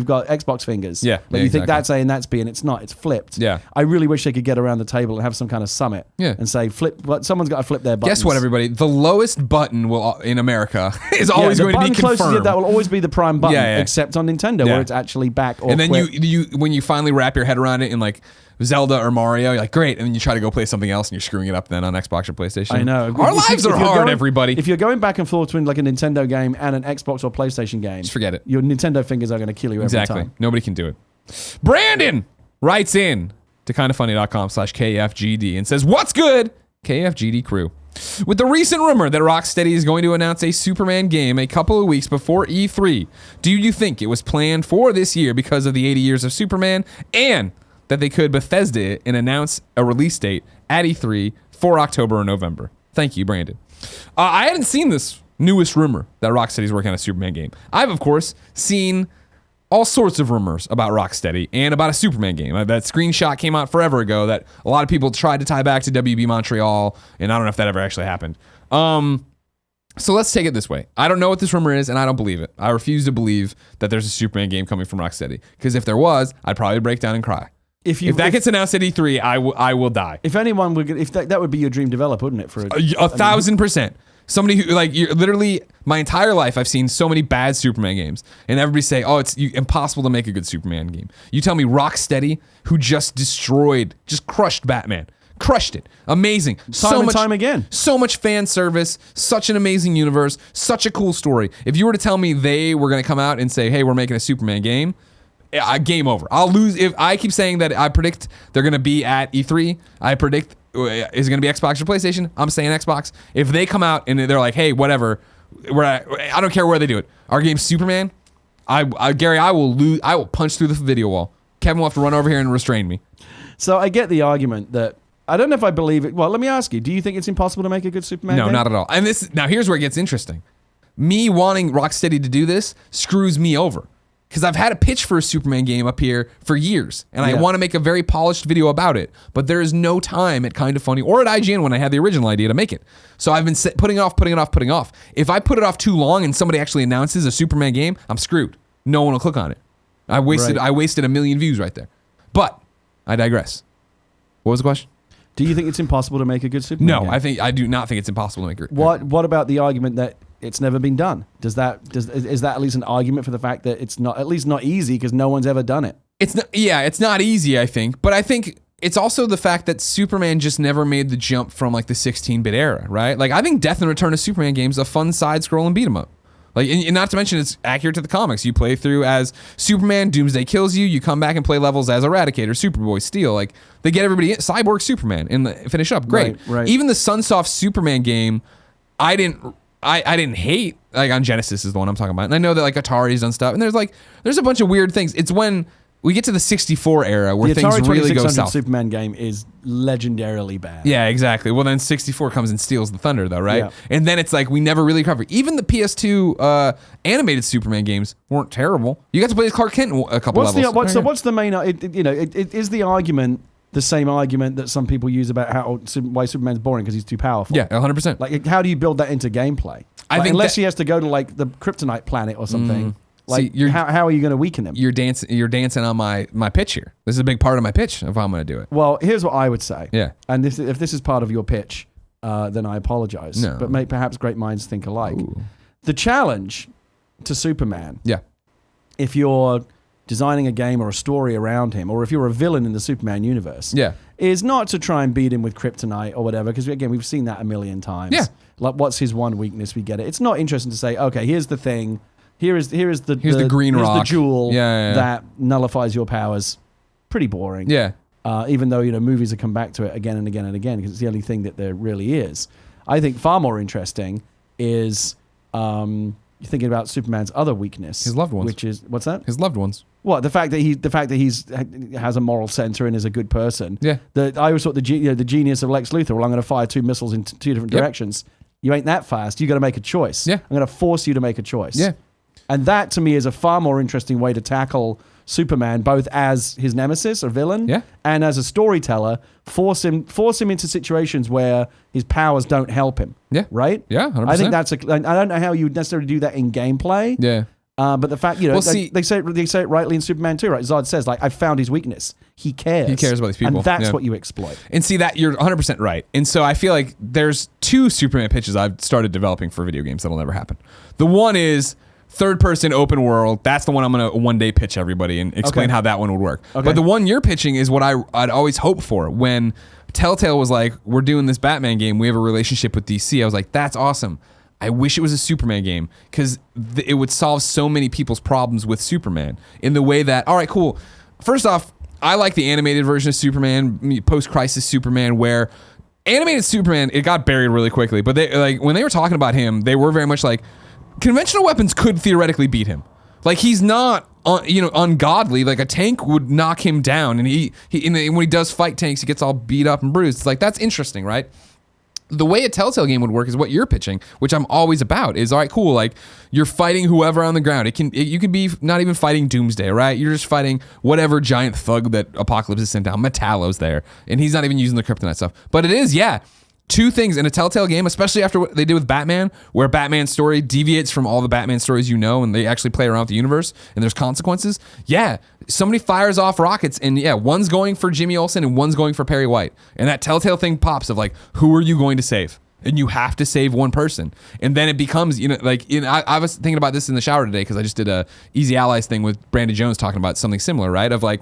got Xbox fingers. Yeah. But you think that's A and that's B and it's not. It's flipped. Yeah. I really wish they could get around the table and have some kind of summit. Yeah. And say, someone's got to flip their buttons. Guess what, everybody? The lowest button in America is always going to be confirmed. That will always be the prime button, except on Nintendo where it's actually back or and then quit. you when you finally wrap your head around it in like Zelda or Mario, you're like, great, and then you try to go play something else and you're screwing it up then on Xbox or PlayStation. I know. Our lives are hard, everybody. If you're going back and forth between like a Nintendo game and an Xbox or PlayStation game, just forget it. Your Nintendo fingers are going to kill you every time. Nobody can do it. Brandon writes in to kindafunny.com/KFGD and says, what's good, KFGD crew? With the recent rumor that Rocksteady is going to announce a Superman game a couple of weeks before E3, do you think it was planned for this year because of the 80 years of Superman, and that they could Bethesda it and announce a release date at E3 for October or November? Thank you, Brandon. I hadn't seen this newest rumor that Rocksteady's working on a Superman game. I've, of course, seen all sorts of rumors about Rocksteady and about a Superman game. That screenshot came out forever ago that a lot of people tried to tie back to WB Montreal, and I don't know if that ever actually happened. So let's take it this way. I don't know what this rumor is, and I don't believe it. I refuse to believe that there's a Superman game coming from Rocksteady, because if there was, I'd probably break down and cry. If that gets announced at E3, I will die. If anyone would, that would be your dream developer, wouldn't it? For 1,000%. Somebody who, like, you're literally, my entire life, I've seen so many bad Superman games, and everybody say, oh, it's impossible to make a good Superman game. You tell me Rocksteady, who just crushed Batman. Crushed it. Amazing. Time again. So much fan service, such an amazing universe, such a cool story. If you were to tell me they were going to come out and say, hey, we're making a Superman game, game over. I'll lose. If I keep saying that I predict they're going to be at E3, I predict is it going to be Xbox or PlayStation? I'm saying Xbox. If they come out and they're like, hey, whatever, I don't care where they do it. Our game's Superman. Gary, I will lose. I will punch through the video wall. Kevin will have to run over here and restrain me. So I get the argument that I don't know if I believe it. Well, let me ask you: do you think it's impossible to make a good Superman game? No, not at all. And now here's where it gets interesting. Me wanting Rocksteady to do this screws me over. Because I've had a pitch for a Superman game up here for years, and I want to make a very polished video about it, but there is no time at Kinda Funny or at IGN when I had the original idea to make it. So I've been putting it off. If I put it off too long and somebody actually announces a Superman game, I'm screwed. no one will click on it. I wasted a million views right there. But I digress. What was the question? Do you think it's impossible to make a good Superman game? I do not think it's impossible to make it. What about the argument that it's never been done? Is that at least an argument for the fact that it's not, at least not easy, because no one's ever done it? It's not easy, I think, but I think it's also the fact that Superman just never made the jump from like the 16-bit era, right? Like I think Death and Return of Superman game's a fun side-scrolling beat 'em up. Like, and not to mention it's accurate to the comics. You play through as Superman, Doomsday kills you, you come back and play levels as Eradicator, Superboy, Steel. Like, they get everybody in, Cyborg Superman, and finish up. Great. Right. Even the Sunsoft Superman game, I didn't hate. Like, on Genesis is the one I'm talking about. And I know that, like, Atari's done stuff. And there's a bunch of weird things. It's when we get to the 64 era where things really go south. The Superman game is legendarily bad. Yeah, exactly. Well, then 64 comes and steals the thunder, though, right? Yeah. And then it's like we never really cover. Even the PS2 animated Superman games weren't terrible. You got to play as Clark Kent a couple levels. So what's the main? It is the argument the same argument that some people use about why Superman's boring because he's too powerful. Yeah, 100%. Like, how do you build that into gameplay? I think unless he has to go to like the Kryptonite planet or something. Like, see, how are you going to weaken him? You're dancing on my pitch here. This is a big part of my pitch if I'm going to do it. Well, here's what I would say. Yeah. And if this is part of your pitch, then I apologize. No. But perhaps great minds think alike. Ooh. The challenge to Superman, Yeah. if you're designing a game or a story around him, or if you're a villain in the Superman universe, Yeah. is not to try and beat him with kryptonite or whatever, because again, we've seen that a million times. Yeah. Like, what's his one weakness? We get it. It's not interesting to say, okay, here's the thing. Here's the green rock. the jewel Yeah. that nullifies your powers. Pretty boring. Yeah. Even though movies have come back to it again and again and again, because it's the only thing that there really is. I think far more interesting is you're thinking about Superman's other weakness, his loved ones. which is what's that? His loved ones. What, the fact that he has a moral center and is a good person. Yeah. I always thought the genius of Lex Luthor. Well, I'm going to fire two missiles in two different directions. You ain't that fast. You got to make a choice. Yeah. I'm going to force you to make a choice. Yeah. And that, to me, is a far more interesting way to tackle Superman, both as his nemesis or villain, and as a storyteller. Force him into situations where his powers don't help him. Yeah. Right? Yeah, 100%. I think I don't know how you would necessarily do that in gameplay. Yeah. But the fact, they say it rightly in Superman too, right? Zod says, like, I found his weakness. He cares. He cares about these people. And that's what you exploit. And see, that you're 100% right. And so I feel like there's two Superman pitches I've started developing for video games that'll never happen. The one is third person open world. That's the one I'm going to one day pitch everybody and explain how that one would work. Okay. But the one you're pitching is what I'd always hoped for. When Telltale was like, we're doing this Batman game, we have a relationship with DC. I was like, that's awesome. I wish it was a Superman game, because it would solve so many people's problems with Superman in the way that, all right, cool. First off, I like the animated version of Superman, post-crisis Superman, where animated Superman, it got buried really quickly. But when they were talking about him, they were very much like, conventional weapons could theoretically beat him. Like, he's not, ungodly. Like, a tank would knock him down, and when he does fight tanks, he gets all beat up and bruised. It's like, that's interesting, right? The way a Telltale game would work is what you're pitching, which I'm always about, is, all right, cool, like, you're fighting whoever on the ground. You can be not even fighting Doomsday, right? You're just fighting whatever giant thug that Apocalypse has sent down. Metallo's there, and he's not even using the kryptonite stuff. But it is, two things in a Telltale game, especially after what they did with Batman, where Batman's story deviates from all the Batman stories and they actually play around with the universe, and there's consequences. Yeah, somebody fires off rockets, and one's going for Jimmy Olsen and one's going for Perry White. And that Telltale thing pops of like, who are you going to save? And you have to save one person. And then it becomes, I was thinking about this in the shower today, because I just did a Easy Allies thing with Brandon Jones talking about something similar, right? Of like,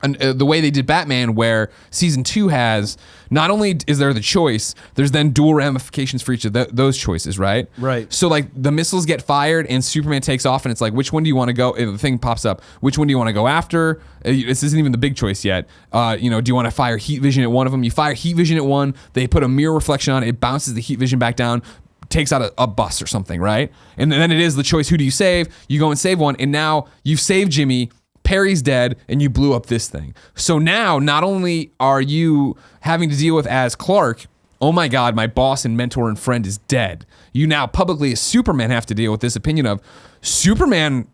the way they did Batman, where season 2 has, not only is there the choice, there's then dual ramifications for each of those choices, right? Right. So like the missiles get fired and Superman takes off, and it's like, which one do you want to go? And the thing pops up. Which one do you want to go after? This isn't even the big choice yet. Do you want to fire heat vision at one of them? You fire heat vision at one. They put a mirror reflection on it. It bounces the heat vision back down, takes out a bus or something, right? And then it is the choice. Who do you save? You go and save one, and now you've saved Jimmy. Perry's dead, and you blew up this thing. So now, not only are you having to deal with as Clark, oh my God, my boss and mentor and friend is dead. You now publicly as Superman have to deal with this opinion of Superman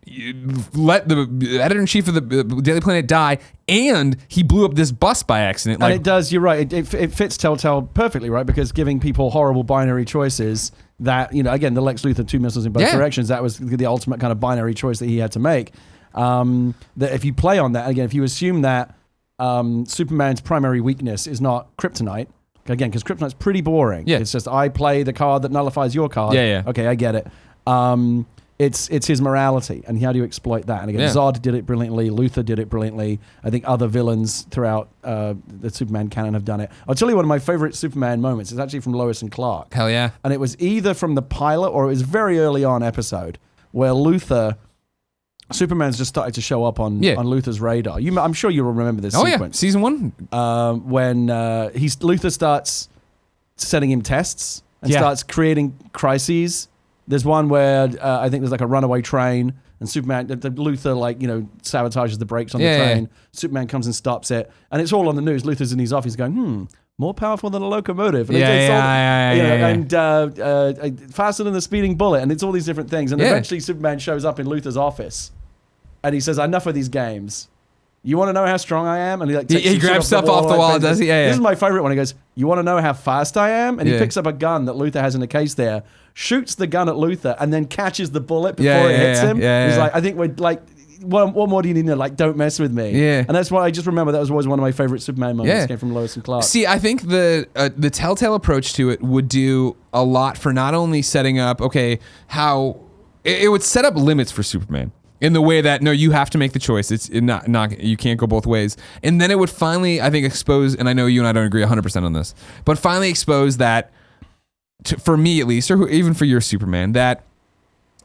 let the editor-in-chief of the Daily Planet die, and he blew up this bus by accident. And it does, you're right, it fits Telltale perfectly, right? Because giving people horrible binary choices that, again, the Lex Luthor 2 missiles in both directions, that was the ultimate kind of binary choice that he had to make. That if you play on that, again, if you assume that Superman's primary weakness is not kryptonite, again, because kryptonite's pretty boring. Yeah. It's just, I play the card that nullifies your card. Yeah. Okay, I get it. It's his morality, and how do you exploit that? And again, Zod did it brilliantly. Luthor did it brilliantly. I think other villains throughout the Superman canon have done it. I'll tell you one of my favorite Superman moments. It's actually from Lois and Clark. Hell yeah. And it was either from the pilot or it was very early on episode where Superman's just started to show up on Luthor's radar. I'm sure you'll remember this sequence. Yeah, season 1. When Luthor starts sending him tests and starts creating crises. There's one where I think there's like a runaway train, and Superman, Luthor, sabotages the brakes on the train. Superman comes and stops it, and it's all on the news. Luthor's in his office going, more powerful than a locomotive. And faster than the speeding bullet, and it's all these different things. And eventually Superman shows up in Luthor's office, and he says, enough of these games. You want to know how strong I am? And he grabs stuff off the wall. Does he? This is my favorite one. He goes, you want to know how fast I am? And he picks up a gun that Luthor has in the case there, shoots the gun at Luthor, and then catches the bullet before it hits him. He's like, I think we're like, what more do you need to know? Like, don't mess with me. Yeah. And that's why I just remember that was always one of my favorite Superman moments. Came from Lois and Clark. See, I think the Telltale approach to it would do a lot for not only setting up, how it would set up limits for Superman. In the way that, no, you have to make the choice. It's not you can't go both ways. And then it would finally, I think, expose, and I know you and I don't agree 100% on this, but finally expose that, for me at least, or even for your Superman, that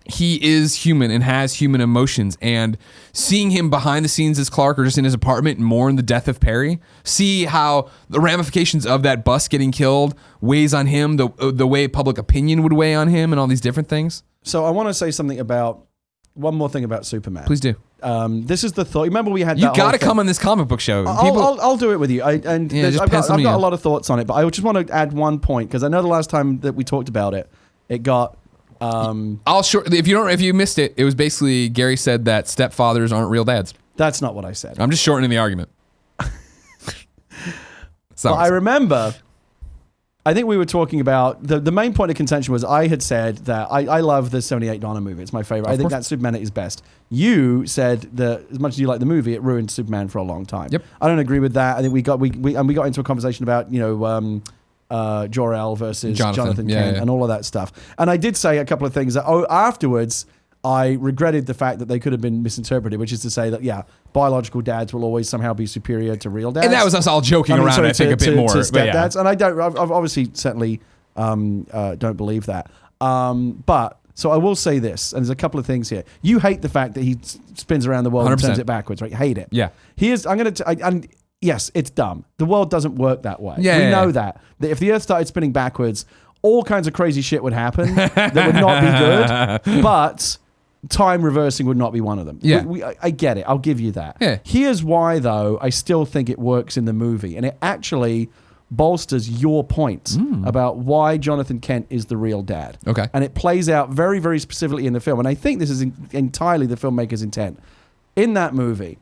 he is human and has human emotions. And seeing him behind the scenes as Clark or just in his apartment mourn the death of Perry, see how the ramifications of that bus getting killed weighs on him, the way public opinion would weigh on him and all these different things. So I want to say something about one more thing about Superman. Please do. This is the thought. Remember we had you got to come on this comic book show. I'll do it with you. I've got a lot of thoughts on it, but I just want to add one point because I know the last time that we talked about it, it got. If you missed it, it was basically Gary said that stepfathers aren't real dads. That's not what I said. I'm just shortening the argument. But I remember. I think we were talking about the main point of contention was I had said that I love the 78 Donna movie. It's my favorite. I think that Superman is best. You said that as much as you like the movie, it ruined Superman for a long time. Yep. I don't agree with that. I think we got into a conversation about Jor-El versus Jonathan Kent and all of that stuff. And I did say a couple of things that afterwards I regretted the fact that they could have been misinterpreted, which is to say that, biological dads will always somehow be superior to real dads. And that was us all joking around, I think, a bit more. To stepdads. And I've obviously certainly don't believe that. But, so I will say this, and there's a couple of things here. You hate the fact that he spins around the world 100%. And turns it backwards, right? You hate it. Yeah. And yes, it's dumb. The world doesn't work that way. Yeah, we know that if the Earth started spinning backwards, all kinds of crazy shit would happen that would not be good. But time reversing would not be one of them. Yeah. I get it. I'll give you that. Yeah. Here's why, though, I still think it works in the movie. And it actually bolsters your point about why Jonathan Kent is the real dad. Okay. And it plays out very, very specifically in the film. And I think this is entirely the filmmaker's intent. In that movie,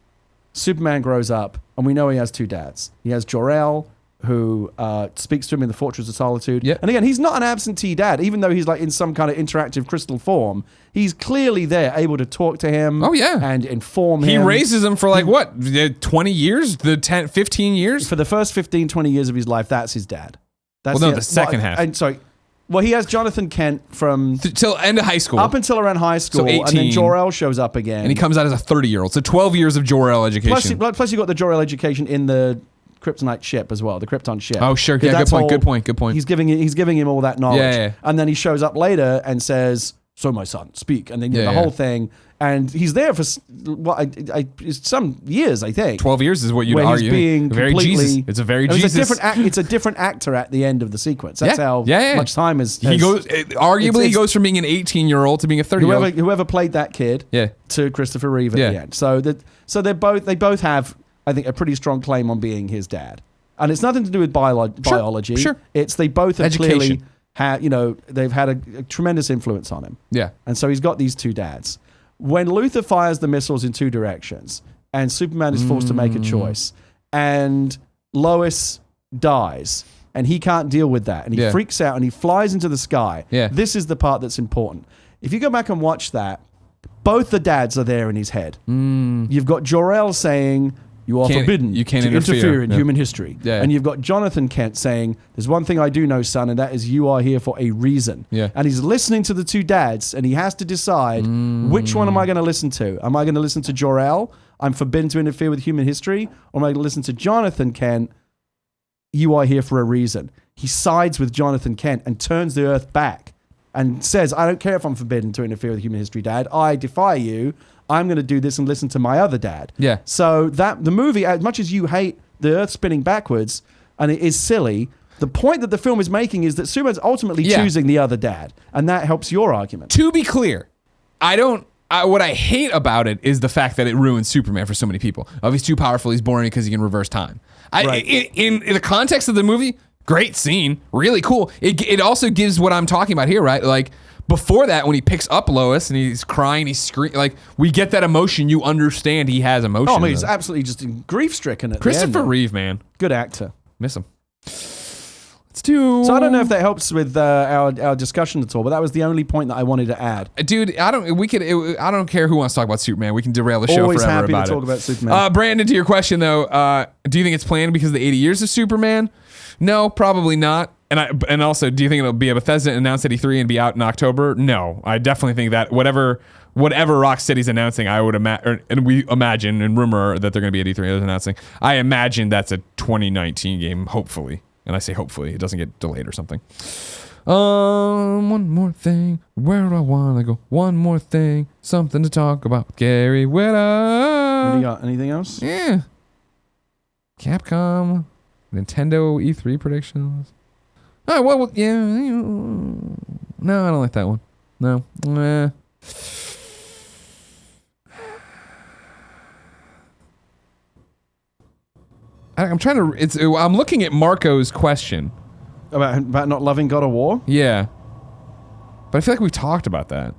Superman grows up, and we know he has two dads. He has Jor-El, who speaks to him in the Fortress of Solitude. Yep. And again, he's not an absentee dad, even though he's like in some kind of interactive crystal form. He's clearly there, able to talk to him. And inform him. He raises him for 20 years? 15 years? For the first 15, 20 years of his life, that's his dad. That's the second half. And sorry. Well, he has Jonathan Kent from... till end of high school. Up until around high school. So 18. And then Jor-El shows up again. And he comes out as a 30-year-old. So 12 years of Jor-El education. Plus you got the Jor-El education in the Kryptonite ship as well, the Krypton ship. Oh, sure. Yeah, good point. He's giving him all that knowledge. Yeah. And then he shows up later and says, "So my son, speak." And then the whole thing. And he's there for some years, I think. 12 years is what you'd where argue. He's being very Jesus. It's a very Jesus. It's a different actor at the end of the sequence. That's how much time has... He goes from being an 18-year-old to being a 30-year-old. Whoever played that kid to Christopher Reeve at the end. So they both have, I think, a pretty strong claim on being his dad. And it's nothing to do with biology. Sure. It's they both have Education. clearly had, they've had a tremendous influence on him. Yeah. And so he's got these two dads. When Luthor fires the missiles in two directions and Superman is forced to make a choice and Lois dies, and he can't deal with that, and he freaks out and he flies into the sky. Yeah. This is the part that's important. If you go back and watch that, both the dads are there in his head. You've got Jor-El saying, you are forbidden you can't to interfere in Yeah. human history. Yeah. And you've got Jonathan Kent saying, there's one thing I do know, son, and that is you are here for a reason. Yeah. And he's listening to the two dads, and he has to decide, which one am I going to listen to? Am I going to listen to Jor-El, I'm forbidden to interfere with human history? Or am I going to listen to Jonathan Kent, you are here for a reason? He sides with Jonathan Kent and turns the earth back and says, I don't care if I'm forbidden to interfere with human history, Dad. I defy you. I'm going to do this and listen to my other dad. Yeah. So that the movie, as much as you hate the earth spinning backwards, and it is silly, the point that the film is making is that Superman's ultimately choosing the other dad. And that helps your argument. To be clear, what I hate about it is the fact that it ruins Superman for so many people. Oh, he's too powerful, he's boring because he can reverse time. Right. In the context of the movie, great scene, really cool. It also gives what I'm talking about here, right? Like, before that, when he picks up Lois and he's crying, he's screaming, like, we get that emotion. You understand he has emotion. Oh, I mean, he's absolutely just grief-stricken at Christopher the end. Reeve, man. Good actor. Miss him. Let's do... So I don't know if that helps with our discussion at all, but that was the only point that I wanted to add. Dude, I don't care who wants to talk about Superman. We can derail the show Always forever happy about to it. talk about Superman. Brandon, to your question, though, do you think it's planned because of the 80 years of Superman? No, probably not. And also, do you think it'll be a Bethesda announced at E3 and be out in October? No, I definitely think that whatever Rocksteady's announcing, I would imagine, and we imagine and rumor that they're going to be at E3 announcing. I imagine that's a 2019 game, hopefully. And I say hopefully, it doesn't get delayed or something. One more thing, where do I want to go? One more thing, something to talk about. Gary Whitta. What do you got? Anything else? Yeah. Capcom, Nintendo E3 predictions. Oh, well, yeah. No, I don't like that one. No. I'm looking at Marco's question. About not loving God of War? Yeah. But I feel like we've talked about that.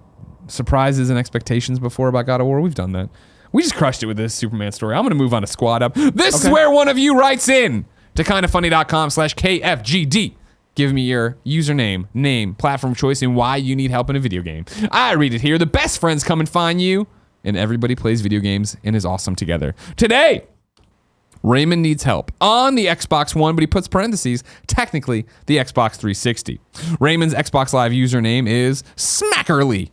Surprises and expectations before about God of War. We've done that. We just crushed it with this Superman story. I'm going to move on to Squad Up. This is where one of you writes in to kindafunny.com/KFGD. Give me your username, name, platform choice, and why you need help in a video game. I read it here. The best friends come and find you, and everybody plays video games and is awesome together. Today, Raymond needs help on the Xbox One, but he puts parentheses, technically the Xbox 360. Raymond's Xbox Live username is Smackerly.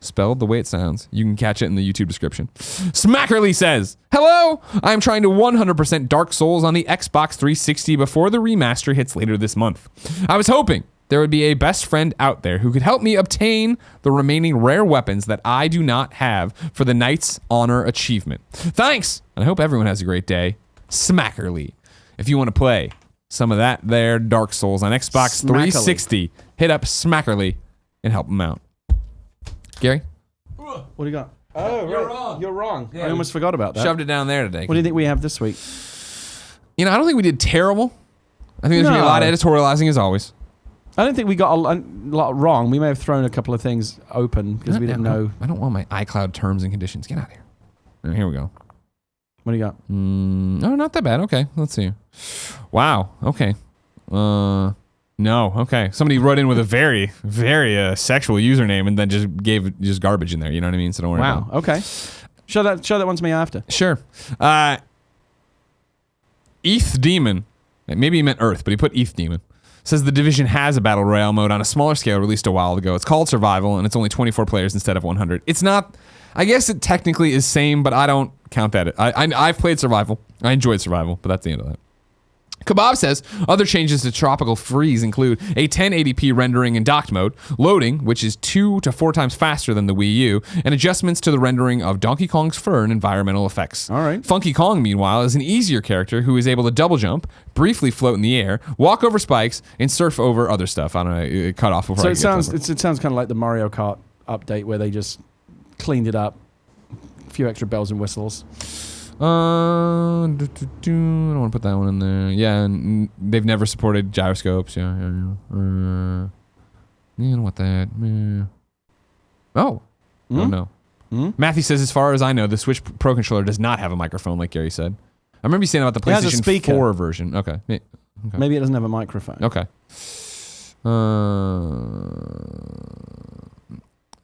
Spelled the way it sounds. You can catch it in the YouTube description. Smackerly says, hello, I'm trying to 100% Dark Souls on the Xbox 360 before the remaster hits later this month. I was hoping there would be a best friend out there who could help me obtain the remaining rare weapons that I do not have for the Knight's Honor achievement. Thanks, and I hope everyone has a great day. Smackerly. If you want to play some of that there Dark Souls on Xbox 360, hit up Smackerly and help him out. Gary? What do you got? Oh, You're right. wrong. You're wrong. Yeah, I almost forgot about that. Shoved it down there today. What do you think we have this week? I don't think we did terrible. I think there's going to be a lot of editorializing as always. I don't think we got a lot wrong. We may have thrown a couple of things open because we didn't know. I don't want my iCloud terms and conditions. Get out of here. Here we go. What do you got? Oh, not that bad. Okay, let's see. Wow. Okay. No. Okay. Somebody wrote in with a very, very sexual username and then just gave garbage in there. You know what I mean? So don't worry about it. Okay. Show that one to me after. Sure. ETH Demon. Maybe he meant Earth, but he put ETH Demon. Says the Division has a Battle Royale mode on a smaller scale released a while ago. It's called Survival, and it's only 24 players instead of 100. It's not... I guess it technically is same, but I don't count that. I've played Survival. I enjoyed Survival, but that's the end of that. Kebab says other changes to Tropical Freeze include a 1080p rendering in docked mode, loading, which is 2 to 4 times faster than the Wii U, and adjustments to the rendering of Donkey Kong's fur and environmental effects. All right. Funky Kong, meanwhile, is an easier character who is able to double jump, briefly float in the air, walk over spikes, and surf over other stuff. I don't know, it cut off before So I it sounds kind of like the Mario Kart update where they just cleaned it up, a few extra bells and whistles. I don't want to put that one in there. Yeah, and they've never supported gyroscopes. Yeah. You don't want that. Oh. Oh, no. Matthew says, as far as I know, the Switch Pro controller does not have a microphone, like Gary said. I remember you saying about the It has a PlayStation speaker. 4 version. Okay. Okay. Maybe it doesn't have a microphone. Okay.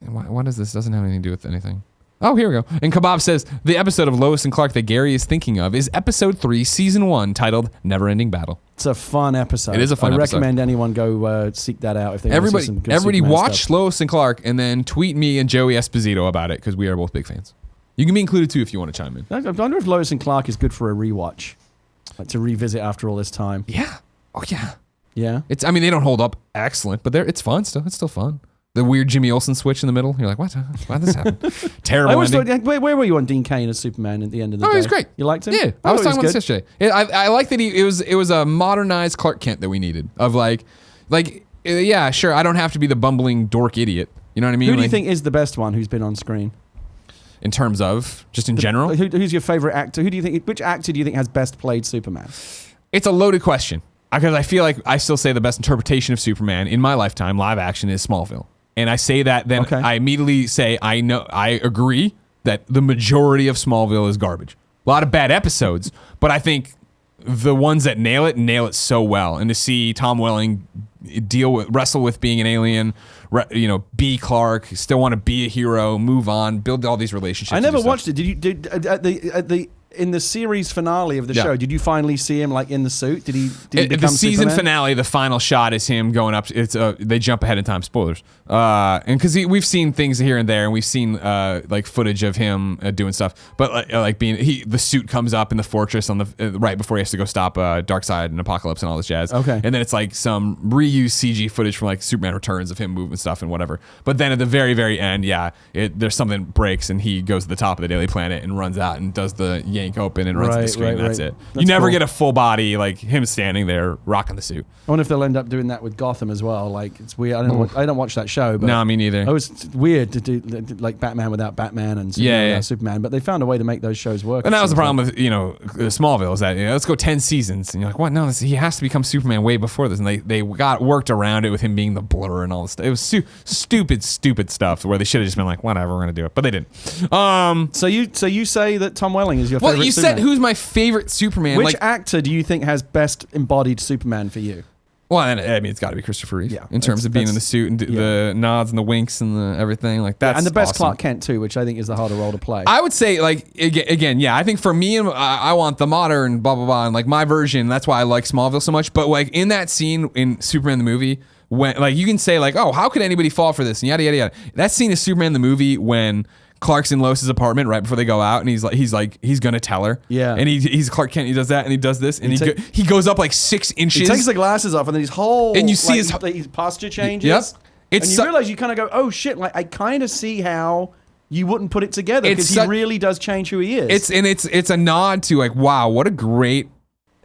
What is this? Doesn't have anything to do with anything. Oh, here we go. And Kebab says, the episode of Lois and Clark that Gary is thinking of is episode 3, season 1, titled Never Ending Battle. It's a fun episode. It is a fun episode. I recommend anyone go seek that out if they want to see some good Everybody Superman watch stuff. Lois and Clark and then tweet me and Joey Esposito about it because we are both big fans. You can be included too if you want to chime in. I wonder if Lois and Clark is good for a rewatch. Like to revisit after all this time. Yeah. Oh, yeah. Yeah? I mean, they don't hold up excellent, but it's fun still. It's still fun. The weird Jimmy Olsen switch in the middle. You're like, what? Why'd this happen? Terrible I always ending. thought, where were you on Dean Cain as Superman at the end of the day? Oh, he was great. You liked him? Yeah, I was talking about this yesterday. I like that it was a modernized Clark Kent that we needed. Of yeah, sure, I don't have to be the bumbling dork idiot. You know what I mean? Who do you think is the best one who's been on screen? In terms of, just in general? Who's your favorite actor? Which actor do you think has best played Superman? It's a loaded question. Because I feel like I still say the best interpretation of Superman in my lifetime, live action, is Smallville. And I say that, then I immediately say I agree that the majority of Smallville is garbage. A lot of bad episodes, but I think the ones that nail it so well. And to see Tom Welling wrestle with being an alien, be Clark, still want to be a hero, move on, build all these relationships. I never watched it. In the series finale of the show, did you finally see him like in the suit? Did he become the season Superman? finale? The final shot is him going up. It's they jump ahead in time. Spoilers. And because we've seen things here and there, and we've seen like footage of him doing stuff. But the suit comes up in the fortress on the right before he has to go stop Darkseid and Apocalypse and all this jazz. Okay. And then it's like some reused CG footage from like Superman Returns of him moving stuff and whatever. But then at the very very end, there's something breaks and he goes to the top of the Daily Planet and runs out and does the yank open and runs to the screen. That's it. That's you never cool. get a full body like him standing there rocking the suit. I wonder if they'll end up doing that with Gotham as well. Like it's weird. I don't watch that show. But No, me neither. It was weird to do like Batman without Batman and Superman without Superman. But they found a way to make those shows work. And that was the problem with Smallville is that let's go 10 seasons and you're like, what? No, he has to become Superman way before this. And they got worked around it with him being the Blur and all this stuff. It was stupid stuff where they should have just been like, whatever, we're gonna do it, but they didn't. So you say that Tom Welling is your favorite? Well, you Superman. said who's my favorite Superman? Which actor do you think has best embodied Superman for you? Well, I mean, it's got to be Christopher Reeve. Yeah, in terms of being in the suit and the nods and the winks and the everything like that. And the best awesome. Clark Kent too, which I think is the harder role to play. I would say again, I think for me, I want the modern blah blah blah, and like my version. That's why I like Smallville so much. But like in that scene in Superman the movie, when like you can say like, oh, how could anybody fall for this and yada yada yada. That scene is Superman the movie when Clark's in Lois's apartment right before they go out, and he's gonna tell her. Yeah. And he's Clark Kent. He does that, and he does this, and he goes up like 6 inches. He takes the glasses off, and then his whole and you see his posture changes. Yep. And you realize you kind of go, oh shit! Like I kind of see how you wouldn't put it together because he really does change who he is. It's a nod to like, wow, what a great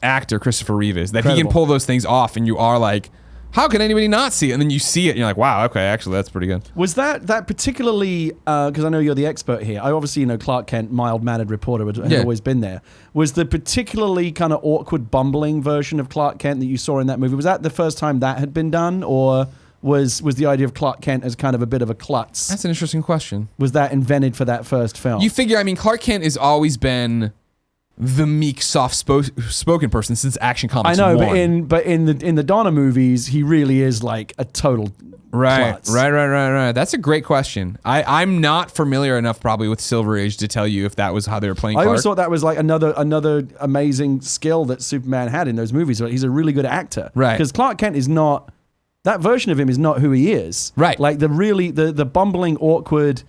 actor Christopher Reeve is, that Incredible. he can pull those things off, and you are like, how can anybody not see it? And then you see it, and you're like, wow, okay, actually, that's pretty good. Was that particularly, because I know you're the expert here, I obviously Clark Kent, mild-mannered reporter, had always been there. Was the particularly kind of awkward, bumbling version of Clark Kent that you saw in that movie, was that the first time that had been done, or was the idea of Clark Kent as kind of a bit of a klutz? That's an interesting question. Was that invented for that first film? You figure, I mean, Clark Kent has always been the meek, soft-spoken person since Action Comics. I know, 1. but in the Donna movies, he really is like a total klutz. Right. That's a great question. I'm not familiar enough probably with Silver Age to tell you if that was how they were playing Clark. I always thought that was like another amazing skill that Superman had in those movies. He's a really good actor. Right. Because Clark Kent is not, that version of him is not who he is. Right. Like the bumbling, awkward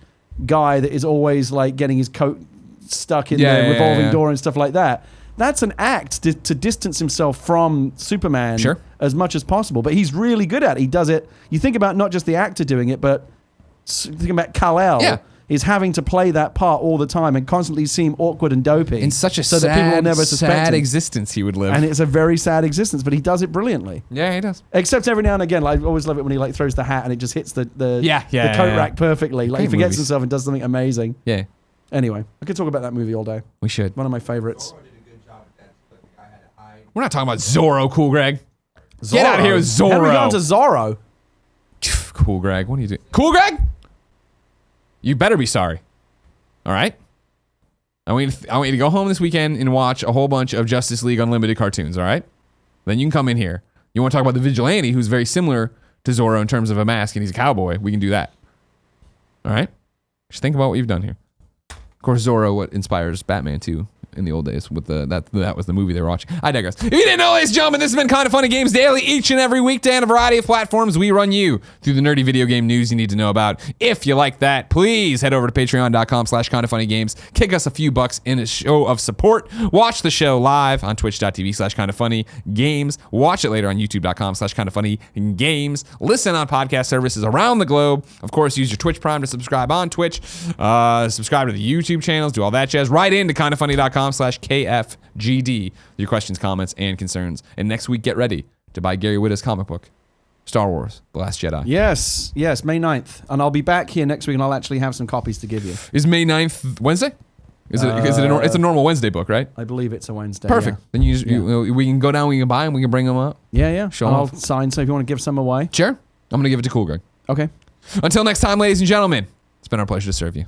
guy that is always like getting his coat stuck in the revolving door and stuff like that. That's an act to distance himself from Superman as much as possible. But he's really good at it. He does it. You think about not just the actor doing it, but think about Kal-El is having to play that part all the time and constantly seem awkward and dopey. In such a that people will never suspect sad him. existence he would live. And it's a very sad existence, but he does it brilliantly. Yeah, he does. Except every now and again, like, I always love it when he like throws the hat and it just hits the coat rack perfectly. Like he forgets himself and does something amazing. Yeah. Anyway, I could talk about that movie all day. We should. One of my favorites. We're not talking about Zorro, Cool Greg. Zorro. Get out of here with Zorro. How do we go into Zorro? Cool Greg, what are you doing? Cool Greg? You better be sorry. All right? I want you to go home this weekend and watch a whole bunch of Justice League Unlimited cartoons, all right? then you can come in here. You want to talk about the Vigilante, who's very similar to Zorro in terms of a mask, and he's a cowboy. We can do that. All right? Just think about what you've done here. Of course, Zorro, what inspires Batman too in the old days with that was the movie they were watching. I digress. If you didn't know, ladies and gentlemen, this has been Kind of Funny Games Daily each and every weekday on a variety of platforms. We run you through the nerdy video game news you need to know about. If you like that, please head over to patreon.com/kindoffunnygames. Kick us a few bucks in a show of support. Watch the show live on twitch.tv/kindoffunnygames. Watch it later on youtube.com/kindoffunnygames. Listen on podcast services around the globe. Of course, use your Twitch Prime to subscribe on Twitch. Subscribe to the YouTube channels. Do all that jazz. Right into kindoffunny.com/KFGD. Your questions, comments, and concerns. And next week, get ready to buy Gary Whitta's comic book, Star Wars: The Last Jedi. Yes, May 9th. And I'll be back here next week and I'll actually have some copies to give you. Is May 9th Wednesday? It's a normal Wednesday book, right? I believe it's a Wednesday. Perfect. Yeah. Then we can go down, we can buy them, we can bring them up. Yeah. Show I'll off. sign, so if you want to give some away. Sure. I'm going to give it to Cool Greg. Okay. Until next time, ladies and gentlemen, it's been our pleasure to serve you.